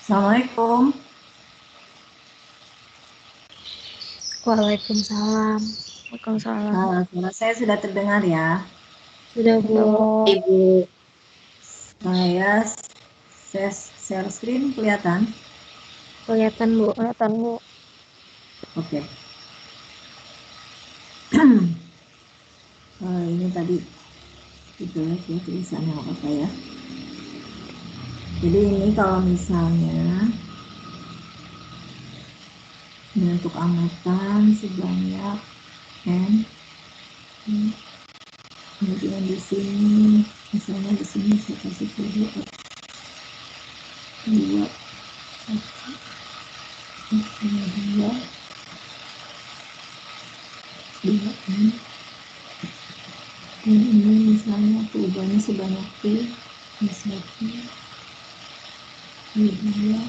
Assalamualaikum. Waalaikumsalam. Waalaikumsalam. Suara saya sudah terdengar ya? Sudah, Bu. Ibu. Saya share screen kelihatan? Kelihatan, Bu. Kelihatan, Bu. Oke. ini tadi gitu ya tulisannya apa ya. Jadi ini kalau misalnya untuk amatan sebanyak n, kemudian di sini misalnya di sini saya kasih value x 2 2 ini misalnya perubahannya sebanyak p misalnya p2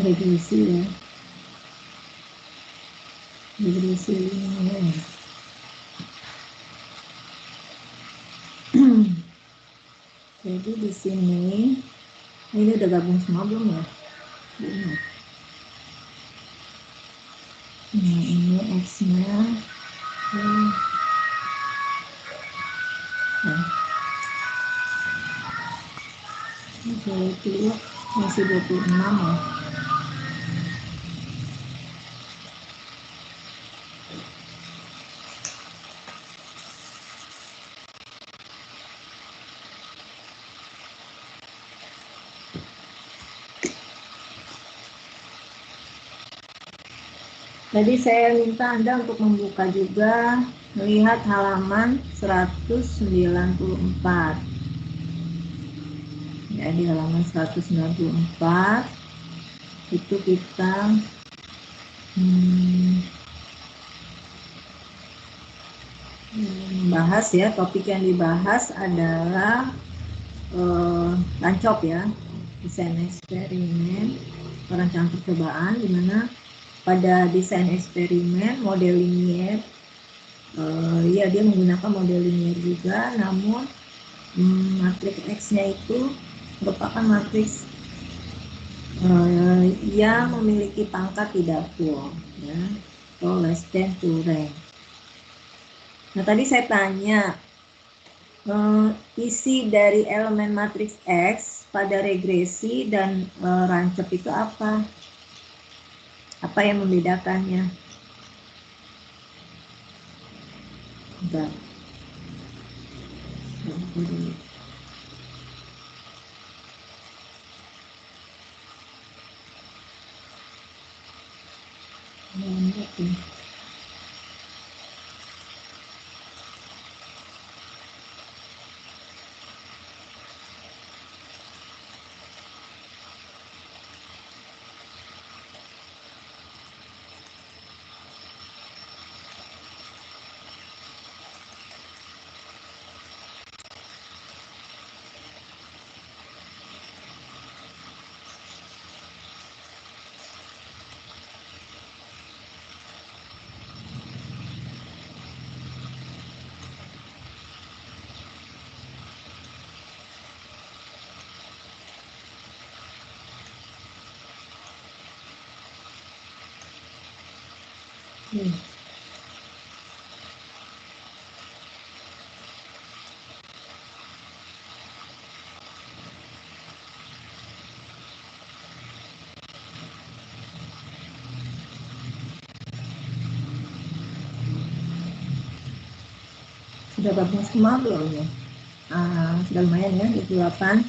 regresi ya, regresi linier. Jadi di sini ini udah gabung semua belum ya? Belum. Nah ini x-nya itu masih 26 ya. Jadi saya minta Anda untuk membuka juga, melihat halaman 194. Ya, di halaman 194 itu kita membahas ya, topik yang dibahas adalah lancop ya, desain eksperimen, perencanaan percobaan, di mana pada desain eksperimen model linier ya dia menggunakan model linier juga, namun matriks X-nya itu merupakan matriks yang memiliki pangkat tidak full ya, atau less than full rank. Nah tadi saya tanya isi dari elemen matriks X pada regresi dan rancep itu apa? Apa yang membedakannya? Bentar. Sudah gabung semua belum ya? Sudah lumayan ya, 28.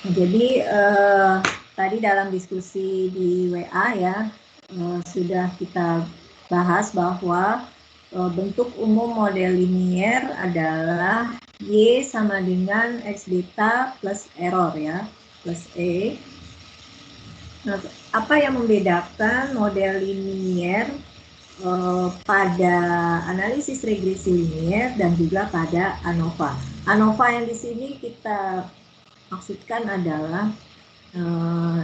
Nah, jadi tadi dalam diskusi di WA ya, sudah kita bahas bahwa bentuk umum model linier adalah Y sama dengan X beta plus error ya, plus E. Nah, apa yang membedakan model linier pada analisis regresi linier dan juga pada ANOVA? ANOVA yang di sini kita maksudkan adalah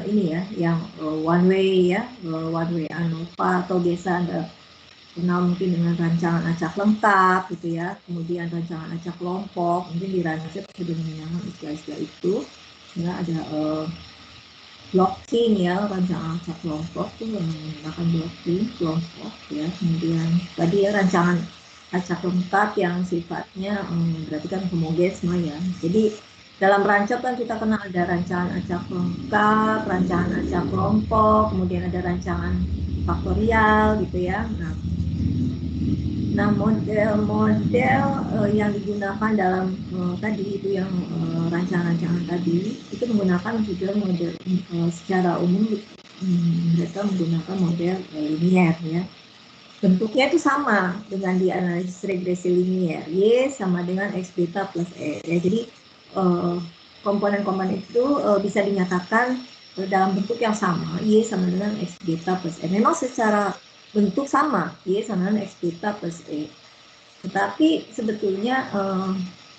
ini ya, yang one way ya, one way ANOVA atau biasa Anda kenal mungkin dengan rancangan acak lengkap gitu ya, kemudian rancangan acak kelompok, mungkin di Rancap sudah menggunakan istilah-istilah itu. Ya, ada blocking ya, rancangan acak kelompok itu yang menggunakan blocking kelompok ya. Kemudian tadi ya rancangan acak lengkap yang sifatnya berarti kan homogen semua ya. Jadi dalam rancap kan kita kenal ada rancangan acak lengkap, rancangan acak kelompok, kemudian ada rancangan faktorial gitu ya. Nah model-model yang digunakan dalam tadi itu yang rancangan-rancangan tadi itu menggunakan juga model secara umum mereka menggunakan model linier ya. Bentuknya itu sama dengan di analisis regresi linier, Y sama dengan X beta plus E ya. Jadi komponen-komponen itu bisa dinyatakan dalam bentuk yang sama, Y sama dengan X beta plus E. Memang secara bentuk sama, Y sama dengan X beta plus E. Tetapi sebetulnya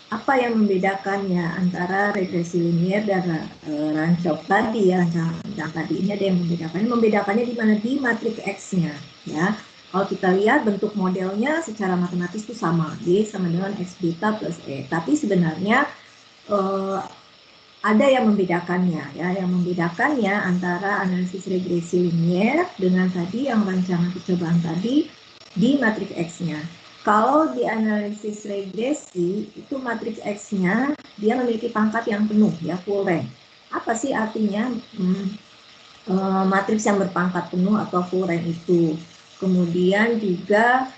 apa yang membedakannya antara regresi linier dan rancop tadi ya, rancangan tadi ini ada yang membedakannya. Membedakannya di mana? Di matriks X-nya ya. Kalau kita lihat bentuk modelnya secara matematis itu sama, Y sama dengan X beta plus E. Tapi sebenarnya ada yang membedakannya ya, yang membedakannya antara analisis regresi linier dengan tadi yang rancangan percobaan tadi di matriks X-nya. Kalau di analisis regresi itu matriks X-nya dia memiliki pangkat yang penuh ya, full rank. Apa sih artinya matriks yang berpangkat penuh atau full rank itu? Kemudian juga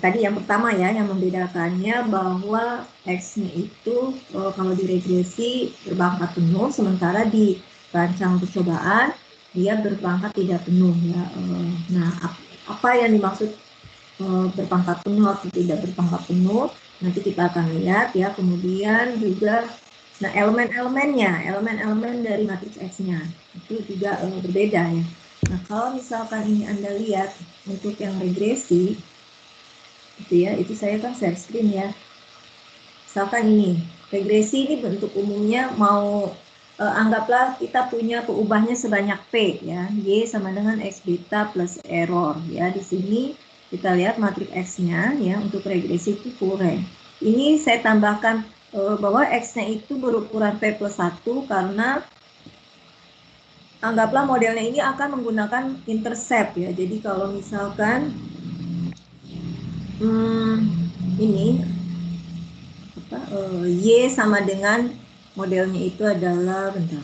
tadi yang pertama ya, yang membedakannya bahwa X-nya itu kalau di regresi berpangkat penuh, sementara di rancang percobaan dia berpangkat tidak penuh ya. Nah, apa yang dimaksud berpangkat penuh atau tidak berpangkat penuh nanti kita akan lihat ya. Kemudian juga nah elemen-elemen dari matriks X-nya itu juga berbeda ya. Nah, kalau misalkan ini Anda lihat untuk yang regresi itu ya, itu saya kan share screen ya. Misalkan ini, regresi ini bentuk umumnya mau anggaplah kita punya peubahnya sebanyak P ya, Y sama dengan X beta plus error ya. Di sini kita lihat matriks X-nya ya, untuk regresi itu full rank. Ini saya tambahkan bahwa X-nya itu berukuran P plus 1 karena anggaplah modelnya ini akan menggunakan intercept ya. Jadi kalau misalkan ini apa, Y sama dengan modelnya itu adalah bentar.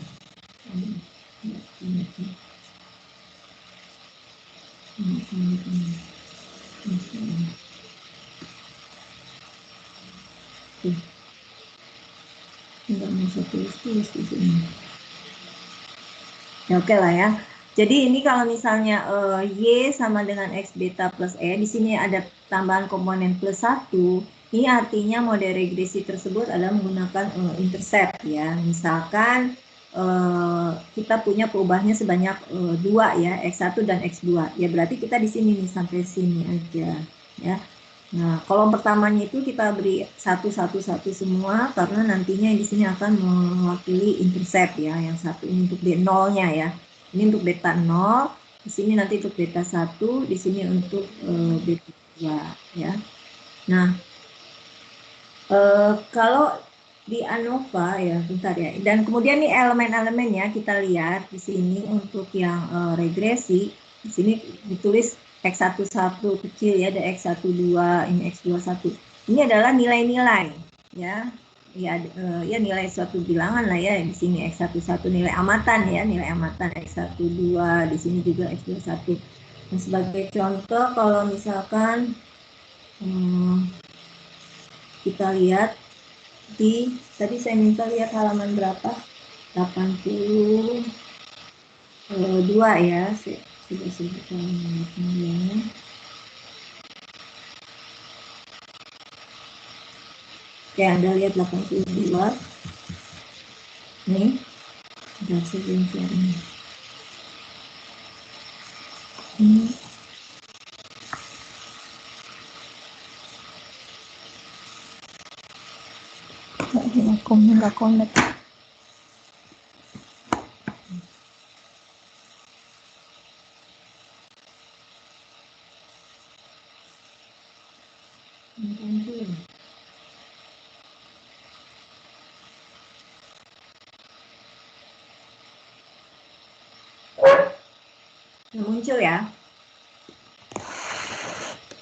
Enggak mau saya tulis di sini. Ya, oke lah ya. Jadi ini kalau misalnya Y sama dengan X beta plus E, di sini ada tambahan komponen plus 1, ini artinya model regresi tersebut adalah menggunakan intercept ya. Misalkan kita punya peubahnya sebanyak 2 ya, X1 dan X2. Ya berarti kita di sini nih sampai sini aja ya. Nah, kolom pertamanya itu kita beri 1, 1, 1 semua karena nantinya di sini akan mewakili intercept ya. Yang satu ini untuk D0-nya ya. Ini untuk beta 0, di sini nanti untuk beta 1, di sini untuk beta 2 ya. Nah, kalau di ANOVA ya, bentar ya. Dan kemudian nih elemen-elemennya kita lihat di sini untuk yang regresi, di sini ditulis X11 kecil ya, ada X12, ini X21. Ini adalah nilai-nilai ya. Ya, ya nilai suatu bilangan lah ya, di sini X11 nilai amatan ya, nilai amatan X12, di sini juga X21. Nah, sebagai contoh kalau misalkan kita lihat di tadi saya minta lihat halaman berapa, 82 ya, sudah sebutkan halamannya. Oke, Anda lihat 82 nih, sudah sebelum sharing ini. Nggak connect. Muncul ya.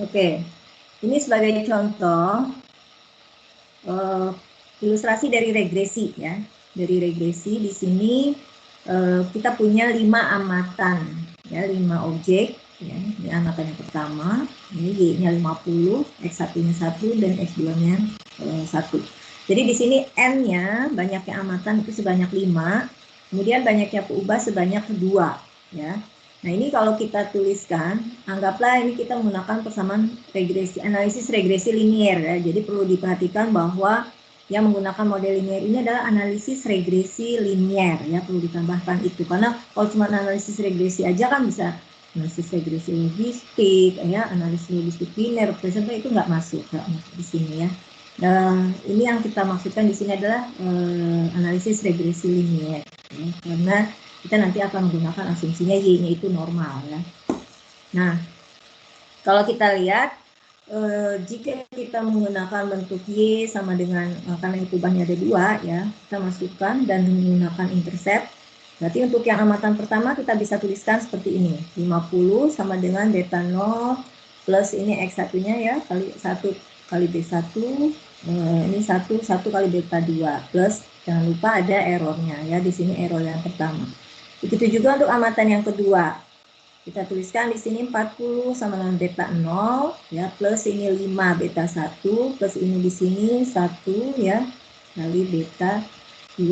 Oke, ini sebagai contoh ilustrasi dari regresi ya. Dari regresi di sini kita punya 5 amatan ya, 5 objek ya. Ini amatan yang pertama, ini Y-nya 50, X1-nya 1 dan X2-nya 1. Jadi di sini N-nya banyaknya amatan itu sebanyak 5, kemudian banyaknya peubah sebanyak 2 ya. Nah, ini kalau kita tuliskan, anggaplah ini kita menggunakan persamaan regresi, analisis regresi linier ya. Jadi perlu diperhatikan bahwa yang menggunakan model linier ini adalah analisis regresi linier ya, perlu ditambahkan itu. Karena kalau cuma analisis regresi aja kan bisa analisis regresi logistik ya, analisis logistik linear, presenter itu nggak masuk di sini ya. Dan ini yang kita maksudkan di sini adalah analisis regresi linier ya, karena kita nanti akan menggunakan asumsinya Y-nya itu normal ya. Nah, kalau kita lihat jika kita menggunakan bentuk Y sama dengan karena perubahannya ada 2 ya, kita masukkan dan menggunakan intercept. Berarti untuk yang amatan pertama kita bisa tuliskan seperti ini, 50 sama dengan beta 0 plus ini X1-nya ya, kali 1 kali B1, ini 1 kali beta 2 plus jangan lupa ada errornya ya, di sini error yang pertama. Begitu juga untuk amatan yang kedua. Kita tuliskan di sini 40 sama dengan beta 0 ya, plus ini 5 beta 1 plus ini di sini 1 ya kali beta 2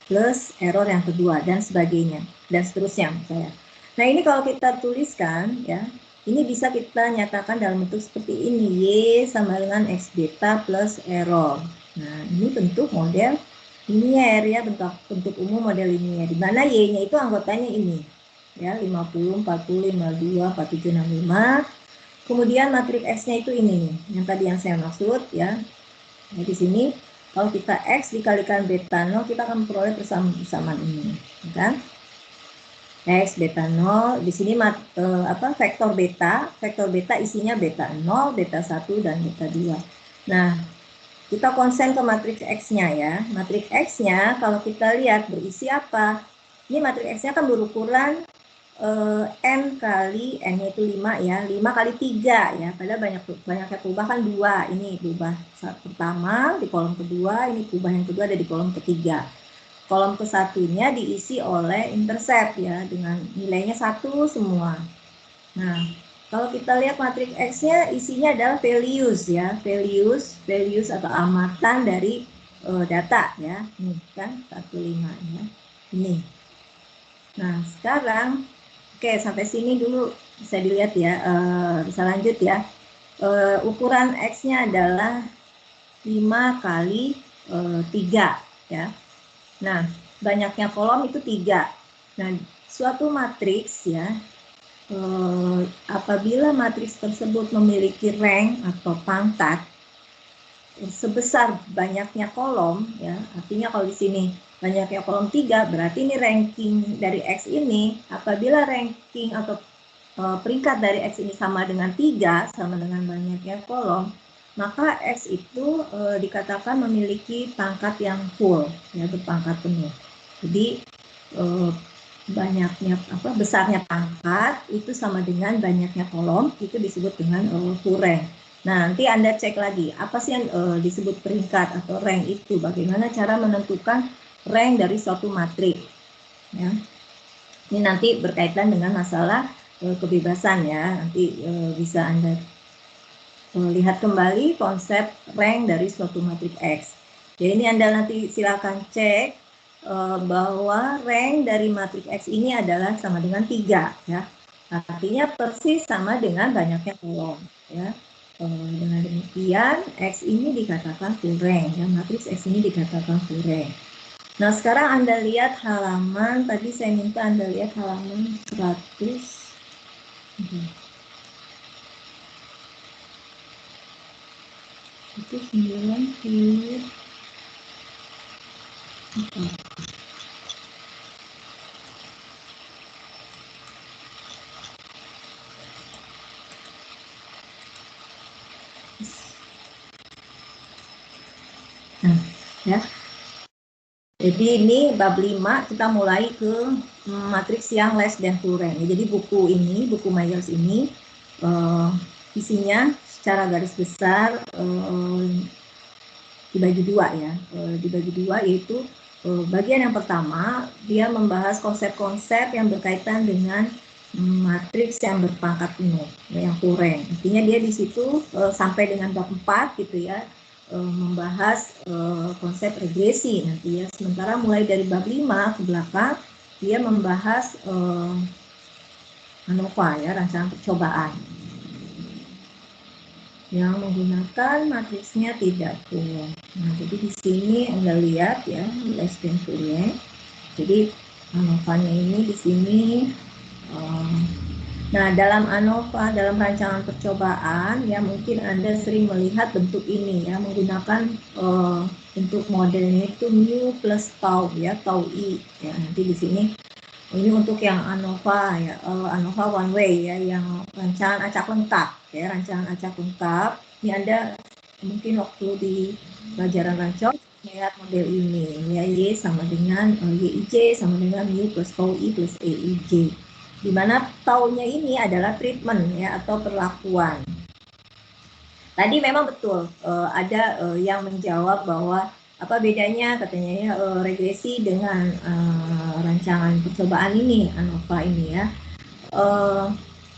plus error yang kedua dan sebagainya dan seterusnya saya. Nah, ini kalau kita tuliskan ya, ini bisa kita nyatakan dalam bentuk seperti ini, Y sama dengan X beta plus error. Nah, ini bentuk model linier ya, bentuk umum model linier, di mana Y-nya itu anggotanya ini ya, 50, 40, 52, 47, 65. Kemudian matriks X-nya itu ini nih, yang tadi yang saya maksud ya. Nah, di sini kalau kita X dikalikan beta 0, kita akan memperoleh persamaan ini, kan? X beta 0, di sini vektor beta isinya beta 0, beta 1 dan beta 2. Nah, kita konsen ke matriks X-nya ya. Matriks X-nya kalau kita lihat berisi apa? Ini matriks X-nya kan berukuran N kali N-nya itu 5 ya, 5 kali 3 ya, padahal banyaknya perubahan kan 2, ini perubahan pertama di kolom kedua, ini perubahan yang kedua ada di kolom ketiga. Kolom ke-1-nya diisi oleh intercept ya, dengan nilainya 1 semua. Nah, kalau kita lihat matriks X-nya isinya adalah values ya, values atau amatan dari data ya, nih kan 15 ya, ini. Nah, sekarang oke, sampai sini dulu bisa dilihat ya, bisa lanjut ya. Ukuran X-nya adalah 5 kali 3 ya. Nah, banyaknya kolom itu 3. Nah, suatu matriks ya, apabila matriks tersebut memiliki rank atau pangkat sebesar banyaknya kolom ya, artinya kalau di sini banyaknya kolom 3, berarti ini ranking dari X ini, apabila ranking atau peringkat dari X ini sama dengan 3, sama dengan banyaknya kolom, maka X itu dikatakan memiliki pangkat yang full, ya, berpangkat penuh. Jadi besarnya pangkat itu sama dengan banyaknya kolom, itu disebut dengan full rank. Nah, nanti Anda cek lagi, apa sih yang disebut peringkat atau rank itu, bagaimana cara menentukan rank dari suatu matriks. Ya. Ini nanti berkaitan dengan masalah kebebasan ya, nanti bisa Anda lihat kembali konsep rank dari suatu matriks X. Jadi ini Anda nanti silakan cek bahwa rank dari matriks X ini adalah sama dengan 3 ya. Artinya persis sama dengan banyaknya kolom ya. Dengan demikian X ini dikatakan full rank ya, matriks X ini dikatakan full rank. Nah, sekarang Anda lihat halaman, tadi saya minta Anda lihat halaman 100. Itu 90. ya. Jadi ini bab 5 kita mulai ke matriks yang less than full rank. Jadi buku ini, buku Myers ini isinya secara garis besar dibagi dua ya. Dibagi dua yaitu bagian yang pertama dia membahas konsep-konsep yang berkaitan dengan matriks yang berpangkat penuh, yang full rank. Artinya dia di situ sampai dengan bab 4 gitu ya. Membahas konsep regresi nanti ya. Sementara mulai dari bab 5 ke belakang dia membahas ANOVA ya, rancangan percobaan yang menggunakan matriksnya tidak full. Nah, jadi di sini Anda lihat ya, less than full rank. Jadi ANOVA-nya ini di sini nah, dalam ANOVA, dalam rancangan percobaan, ya mungkin Anda sering melihat bentuk ini ya, menggunakan bentuk modelnya itu mu plus tau ya, tau i ya. Nanti di sini ini untuk yang ANOVA ya, ANOVA one way ya, yang rancangan acak lengkap ya, rancangan acak lengkap. Ini Anda mungkin waktu di pelajaran rancang melihat model ini ya, y sama dengan yij sama dengan mu plus tau i plus eij. Di mana taunya ini adalah treatment ya, atau perlakuan. Tadi memang betul ada yang menjawab bahwa apa bedanya katanya ya regresi dengan rancangan percobaan ini, ANOVA ini ya.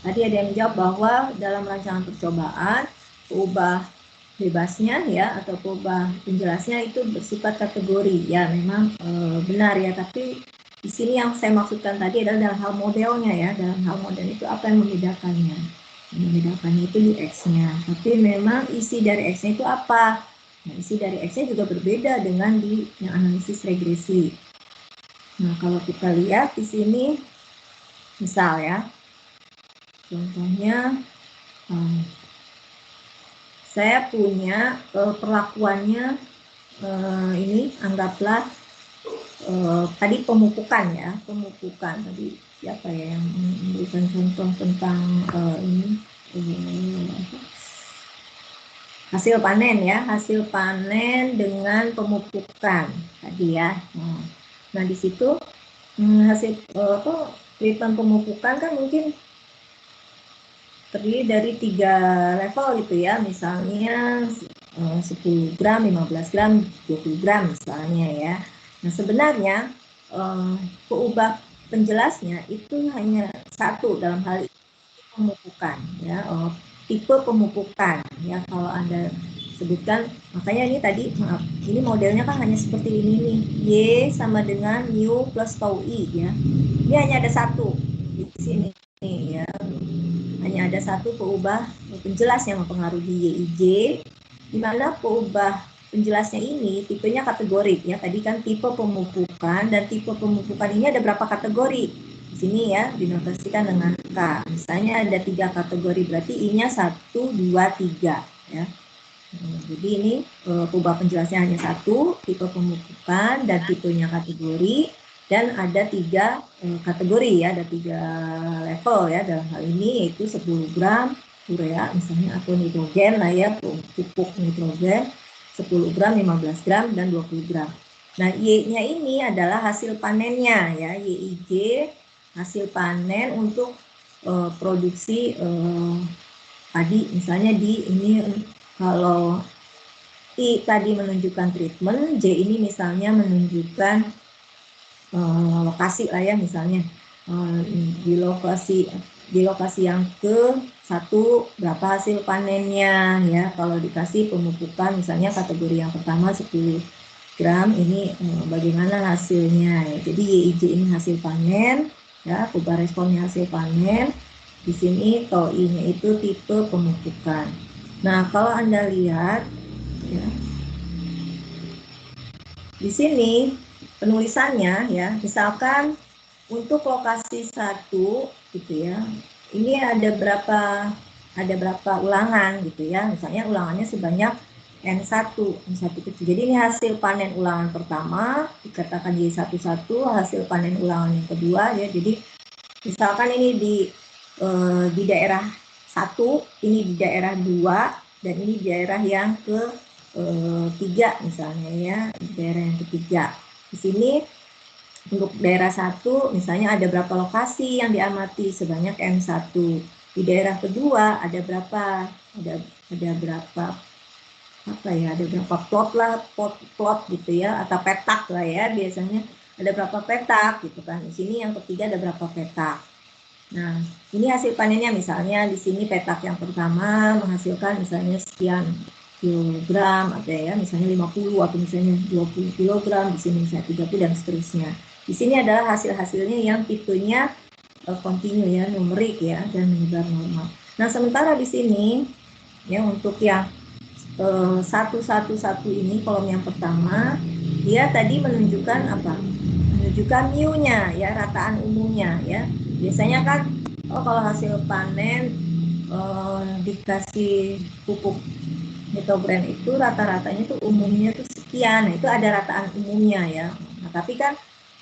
Tadi ada yang menjawab bahwa dalam rancangan percobaan ubah bebasnya ya atau ubah penjelasnya itu bersifat kategori ya, memang benar ya, tapi di sini yang saya maksudkan tadi adalah dalam hal modelnya ya. Dalam hal model itu apa yang membedakannya? Yang membedakannya itu di X-nya. Tapi memang isi dari X-nya itu apa? Nah, isi dari X-nya juga berbeda dengan di yang analisis regresi. Nah, kalau kita lihat di sini, misal ya, contohnya saya punya perlakuannya ini anggaplah tadi pemupukan ya, pemupukan tadi siapa ya yang memberikan contoh tentang ini hasil panen ya, hasil panen dengan pemupukan tadi ya. Nah di situ hasil treatment pemupukan kan mungkin terdiri dari 3 level gitu ya, misalnya 10 gram, 15 gram, 20 gram misalnya ya. Nah sebenarnya peubah penjelasnya itu hanya satu dalam hal ini, pemupukan ya, tipe pemupukan ya kalau Anda sebutkan. Makanya ini tadi maaf, ini modelnya kan hanya seperti ini nih, Y sama dengan mu plus tau I ya. Ini hanya ada satu di sini ya, hanya ada satu peubah penjelas yang mempengaruhi YIJ, di mana peubah penjelasnya ini tipenya kategorik ya. Tadi kan tipe pemupukan, dan tipe pemupukan ini ada berapa kategori? Di sini ya dinotasikan dengan K. Misalnya ada 3 kategori, berarti I-nya 1, 2, 3 ya. Jadi ini peubah penjelasnya hanya satu, tipe pemupukan dan tipenya kategori. Dan ada 3 kategori ya, ada 3 level ya dalam hal ini, yaitu 10 gram urea misalnya atau nitrogen lah ya, pupuk nitrogen 10 gram, 15 gram, dan 20 gram. Nah Y-nya ini adalah hasil panennya ya, YIJ hasil panen untuk produksi tadi misalnya di ini kalau I tadi menunjukkan treatment, J ini misalnya menunjukkan lokasi lah ya, misalnya di lokasi yang ke-1 berapa hasil panennya ya. Kalau dikasih pemupukan misalnya kategori yang pertama 10 gram, ini bagaimana hasilnya ya. Jadi YIJ ini hasil panen ya, peubah responnya hasil panen. Di sini tau I-nya itu tipe pemupukan. Nah kalau Anda lihat ya, di sini penulisannya ya, misalkan untuk lokasi 1 gitu ya, ini ada berapa ulangan gitu ya, misalnya ulangannya sebanyak N1 kecil. Jadi ini hasil panen ulangan pertama, dikatakan Y11, hasil panen ulangan yang kedua ya. Jadi misalkan ini di daerah 1, ini di daerah 2, dan ini di daerah yang ke 3 misalnya ya, daerah yang ketiga. Di sini untuk daerah 1 misalnya ada berapa lokasi yang diamati sebanyak M1. Di daerah kedua ada berapa? Ada berapa apa ya? Ada berapa plot lah, plot gitu ya, atau petak lah ya biasanya. Ada berapa petak gitu kan. Di sini yang ketiga ada berapa petak. Nah, ini hasil panennya misalnya di sini petak yang pertama menghasilkan misalnya sekian kilogram atau ya misalnya 50 atau misalnya 20 kilogram, di sini misalnya 30 dan seterusnya. Di sini adalah hasil-hasilnya yang tipenya kontinu ya, numerik ya, dan menyebar normal. Nah, sementara di sini ya untuk yang 111 ini kolom yang pertama dia tadi menunjukkan apa? Menunjukkan mu-nya ya, rataan umumnya ya. Biasanya kan kalau hasil panen dikasih pupuk nitrogen itu rata-ratanya tuh umumnya tuh sekian. Nah, itu ada rataan umumnya ya. Nah, tapi kan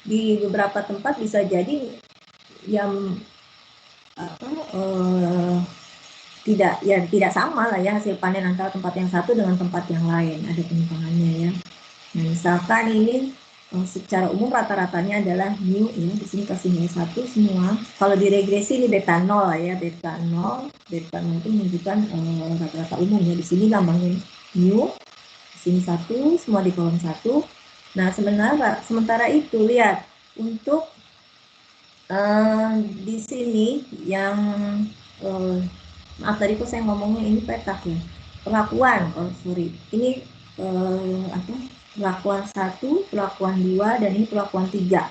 di beberapa tempat bisa jadi yang tidak sama lah ya hasil panen antara tempat yang satu dengan tempat yang lain, ada penyimpangannya ya. Nah, misalkan ini secara umum rata-ratanya adalah mu ya, di sini kasih nilai 1 semua. Kalau di regresi ini beta 0 lah ya, beta 0 itu menunjukkan rata-rata umum ya. Di sini lambangnya mu, di sini 1 semua di kolom 1. Nah, sementara itu lihat untuk di sini yang maaf tadi kok saya ngomongnya ini petak ya, perlakuan, ini perlakuan 1, perlakuan 2, dan ini perlakuan 3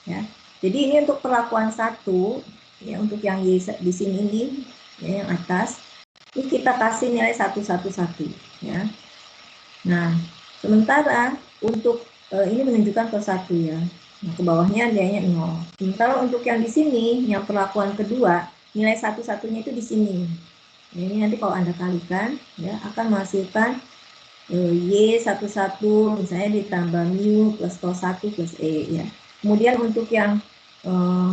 ya. Jadi ini untuk perlakuan 1 ya, untuk yang di sini ini ya, yang atas ini kita kasih nilai 111 ya. Nah, sementara untuk ini menunjukkan per 1 ya. Nah, ke bawahnya nilainya 0. Sementara untuk yang di sini, yang perlakuan kedua, nilai 1-1-nya itu di sini. Nah, ini nanti kalau Anda kalikan ya akan menghasilkan Y11 misalnya ditambah mu plus cos 1 plus E ya. Kemudian untuk yang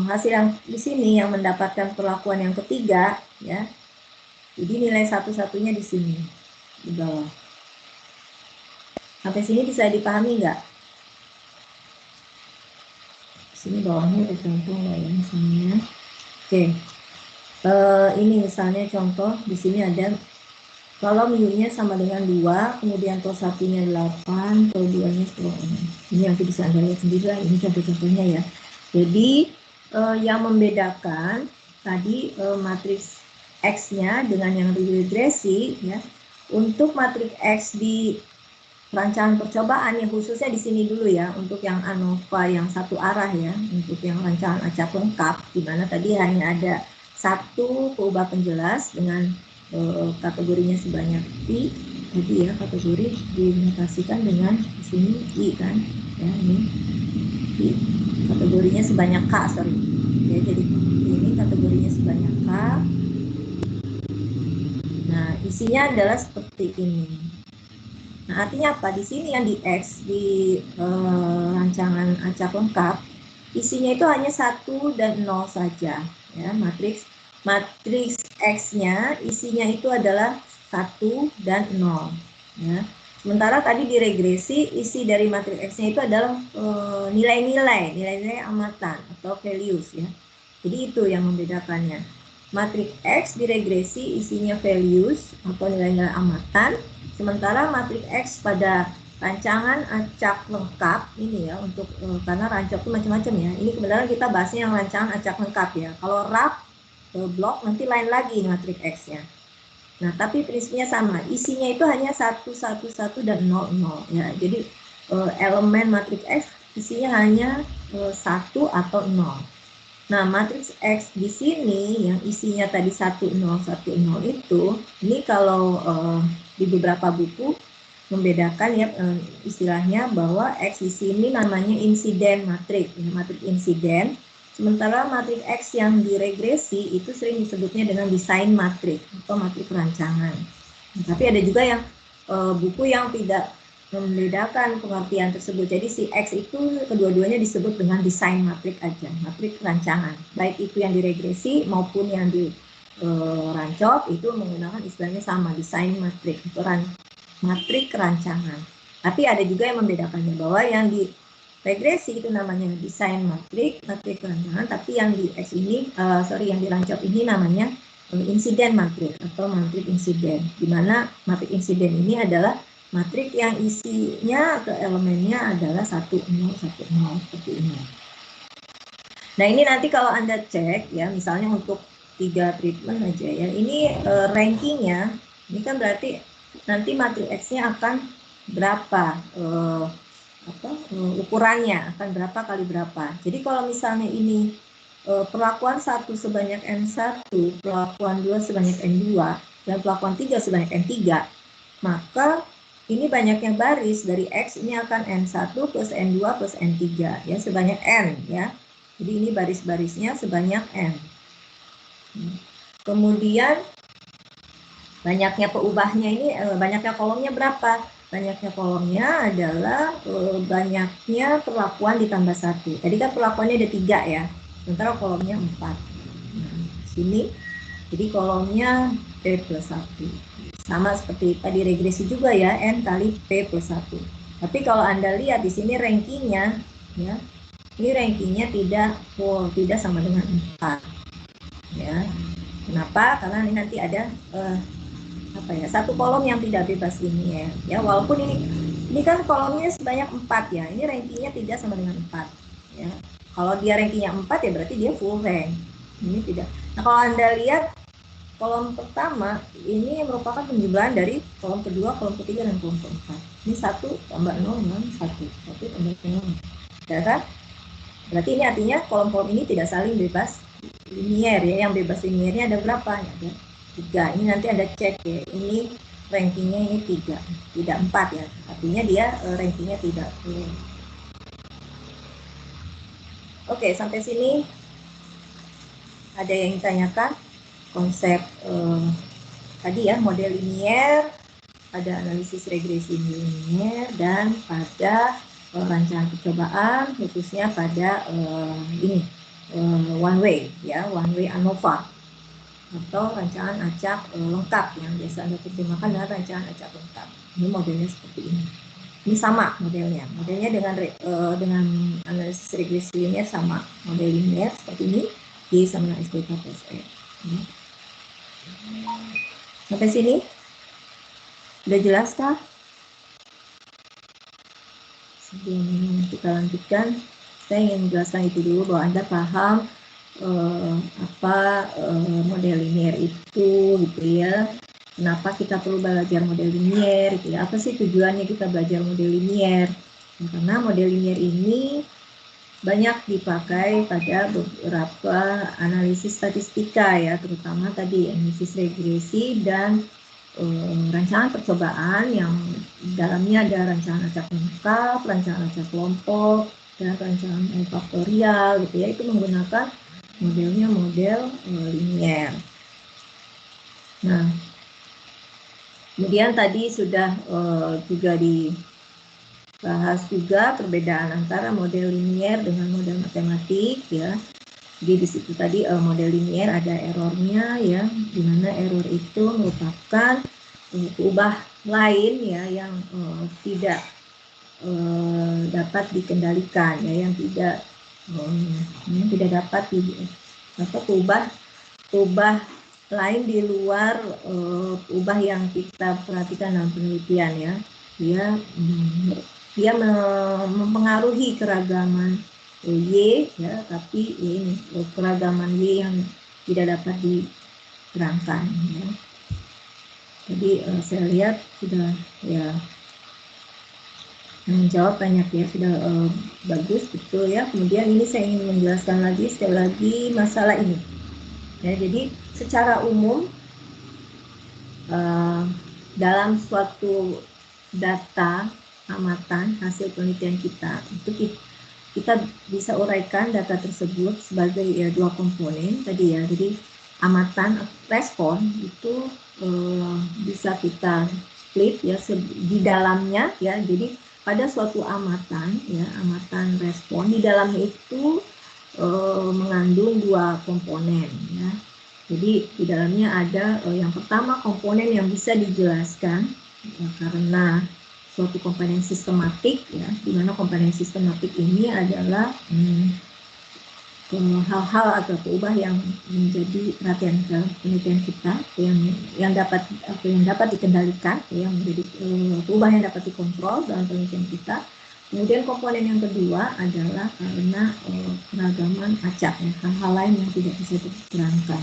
hasil yang di sini yang mendapatkan perlakuan yang ketiga ya. Jadi nilai 1-1-nya di sini di bawah. Sampai sini bisa dipahami nggak? Sini bawahnya ada contoh nggak ya misalnya? Oke. Ini misalnya contoh di sini ada kalau mu-nya sama dengan 2, kemudian cos 1-nya 8, cos 2-nya 10. Ini nanti bisa Anda lihat sendiri lah, ini contoh-contohnya ya. Jadi yang membedakan tadi matriks X-nya dengan yang regresi ya. Untuk matriks X di rancangan percobaan ya khususnya di sini dulu ya, untuk yang ANOVA yang satu arah ya, untuk yang rancangan acak lengkap, di mana tadi hanya ada satu peubah penjelas dengan kategorinya sebanyak I, jadi ya kategori dinotasikan dengan di sini I kan, ya ini I, kategorinya sebanyak K, sorry, ya jadi ini kategorinya sebanyak K. Nah isinya adalah seperti ini. Nah, artinya apa? Di sini yang di X, di rancangan acak lengkap, isinya itu hanya 1 dan 0 saja. Ya, matriks X-nya isinya itu adalah 1 dan 0. Ya. Sementara tadi di regresi, isi dari matriks X-nya itu adalah nilai-nilai amatan atau values. Ya. Jadi itu yang membedakannya. Matriks X di regresi isinya values atau nilai-nilai amatan. Sementara matriks X pada rancangan acak lengkap ini ya, untuk karena rancak itu macam-macam ya. Ini kebetulan kita bahasnya yang rancangan acak lengkap ya. Kalau RAP blok nanti lain lagi matriks X-nya. Nah, tapi prinsipnya sama. Isinya itu hanya 1, 1, 1 dan 0, 0 ya. Jadi elemen matriks X isinya hanya 1 atau 0. Nah, matriks X di sini yang isinya tadi 1, 0, 1, 0 itu, ini kalau di beberapa buku membedakan ya istilahnya bahwa X di sini namanya insiden matriks, ya, matriks insiden. Sementara matriks X yang diregresi itu sering disebutnya dengan desain matriks atau matriks rancangan. Nah, tapi ada juga yang buku yang tidak membedakan pengertian tersebut. Jadi si X itu kedua-duanya disebut dengan desain matriks aja, matriks rancangan. Baik itu yang diregresi maupun yang di rancok itu menggunakan istilahnya sama, desain matriks. matrik rancangan. Tapi ada juga yang membedakannya, bahwa yang di regresi itu namanya desain matrik rancangan, tapi yang di X ini, yang di Rancop ini namanya insiden matrik atau matrik insiden, di mana matrik insiden ini adalah matrik yang isinya atau elemennya adalah 1, 0, 1, 0 seperti ini. Nah, ini nanti kalau Anda cek ya, misalnya untuk 3 treatment aja ya, ini rankingnya, ini kan berarti nanti matrik X-nya akan berapa, ukurannya akan berapa kali berapa. Jadi kalau misalnya ini perlakuan 1 sebanyak N1, perlakuan 2 sebanyak N2, dan perlakuan 3 sebanyak N3, maka ini banyaknya baris dari X ini akan N1 plus N2 plus N3 ya, sebanyak N ya. Jadi ini baris-barisnya sebanyak N. Kemudian banyaknya peubahnya ini, banyaknya kolomnya berapa? Banyaknya kolomnya adalah banyaknya perlakuan ditambah 1. Tadi kan perlakuannya ada 3 ya, sementara kolomnya 4. Nah, sini, jadi kolomnya P plus 1. Sama seperti tadi regresi juga ya, N kali P plus 1. Tapi kalau Anda lihat di sini rankingnya, ya, ini rankingnya tidak full, tidak sama dengan 4. Ya. Kenapa? Karena ini nanti ada satu kolom yang tidak bebas linier. Ya, walaupun ini kan kolomnya sebanyak 4 ya. Ini rankingnya tidak sama dengan 4. Ya. Kalau dia rankingnya 4 ya berarti dia full rank. Ini tidak. Nah, kalau Anda lihat kolom pertama ini merupakan penjumlahan dari kolom kedua, kolom ketiga, dan kolom keempat. Ini 1 tambah 0, 1. 1 tambah 0. Ya kan? Berarti ini artinya kolom-kolom ini tidak saling bebas linier ya. Yang bebas liniernya ada berapa? Ya, ada 3. Ini nanti Anda cek ya. Ini rankingnya ini 3, tidak 4 ya. Artinya dia rankingnya tidak full. Oke, sampai sini ada yang ditanyakan? Konsep tadi ya, model linier, ada analisis regresi linier, dan pada rancangan percobaan khususnya pada one way ya, one way ANOVA atau rancangan acak lengkap yang biasa Anda terjemahkan dengan rancangan acak lengkap. Ini modelnya seperti ini. Ini sama modelnya dengan analisis regresi linier sama, model linier seperti ini, Y sama dengan SDK plus E. Sampai sini sudah jelas kah? Sebelum kita lanjutkan, saya ingin menjelaskan itu dulu, bahwa Anda paham model linier itu gitu ya. Kenapa kita perlu belajar model linier gitu ya. Apa sih tujuannya kita belajar model linier? Karena model linier ini banyak dipakai pada beberapa analisis statistika ya, terutama tadi analisis regresi dan rancangan percobaan yang dalamnya ada rancangan acak lengkap, rancangan acak kelompok, dan rancangan faktorial gitu ya. Itu menggunakan modelnya model linier. Nah, kemudian tadi sudah juga dibahas juga perbedaan antara model linier dengan model matematik ya. Jadi di situ tadi model linier ada errornya ya, di mana error itu merupakan ubah lain ya yang tidak dapat dikendalikan ya, yang tidak dapat ubah lain di luar ubah yang kita perhatikan dalam penelitian ya. Dia mempengaruhi keragaman Y ya, tapi ini keragaman Y yang tidak dapat diterangkan ya. Jadi saya lihat sudah ya menjawab banyak ya, sudah bagus betul ya. Kemudian ini saya ingin menjelaskan lagi sekali lagi masalah ini ya. Jadi secara umum dalam suatu data amatan hasil penelitian kita itu kita bisa uraikan data tersebut sebagai ya, 2 komponen tadi ya. Jadi amatan respon itu bisa kita split ya di dalamnya ya. Jadi pada suatu amatan ya, amatan respon di dalamnya itu mengandung 2 komponen ya. Jadi di dalamnya ada yang pertama komponen yang bisa dijelaskan karena suatu komponen sistematik ya, di mana komponen sistematik ini adalah hal-hal atau perubahan yang menjadi perhatian dalam penelitian kita yang dapat dikendalikan, yang menjadi perubahan yang dapat dikontrol dalam penelitian kita. Kemudian komponen yang kedua adalah karena keragaman acak, ya, hal-hal lain yang tidak bisa diterangkan.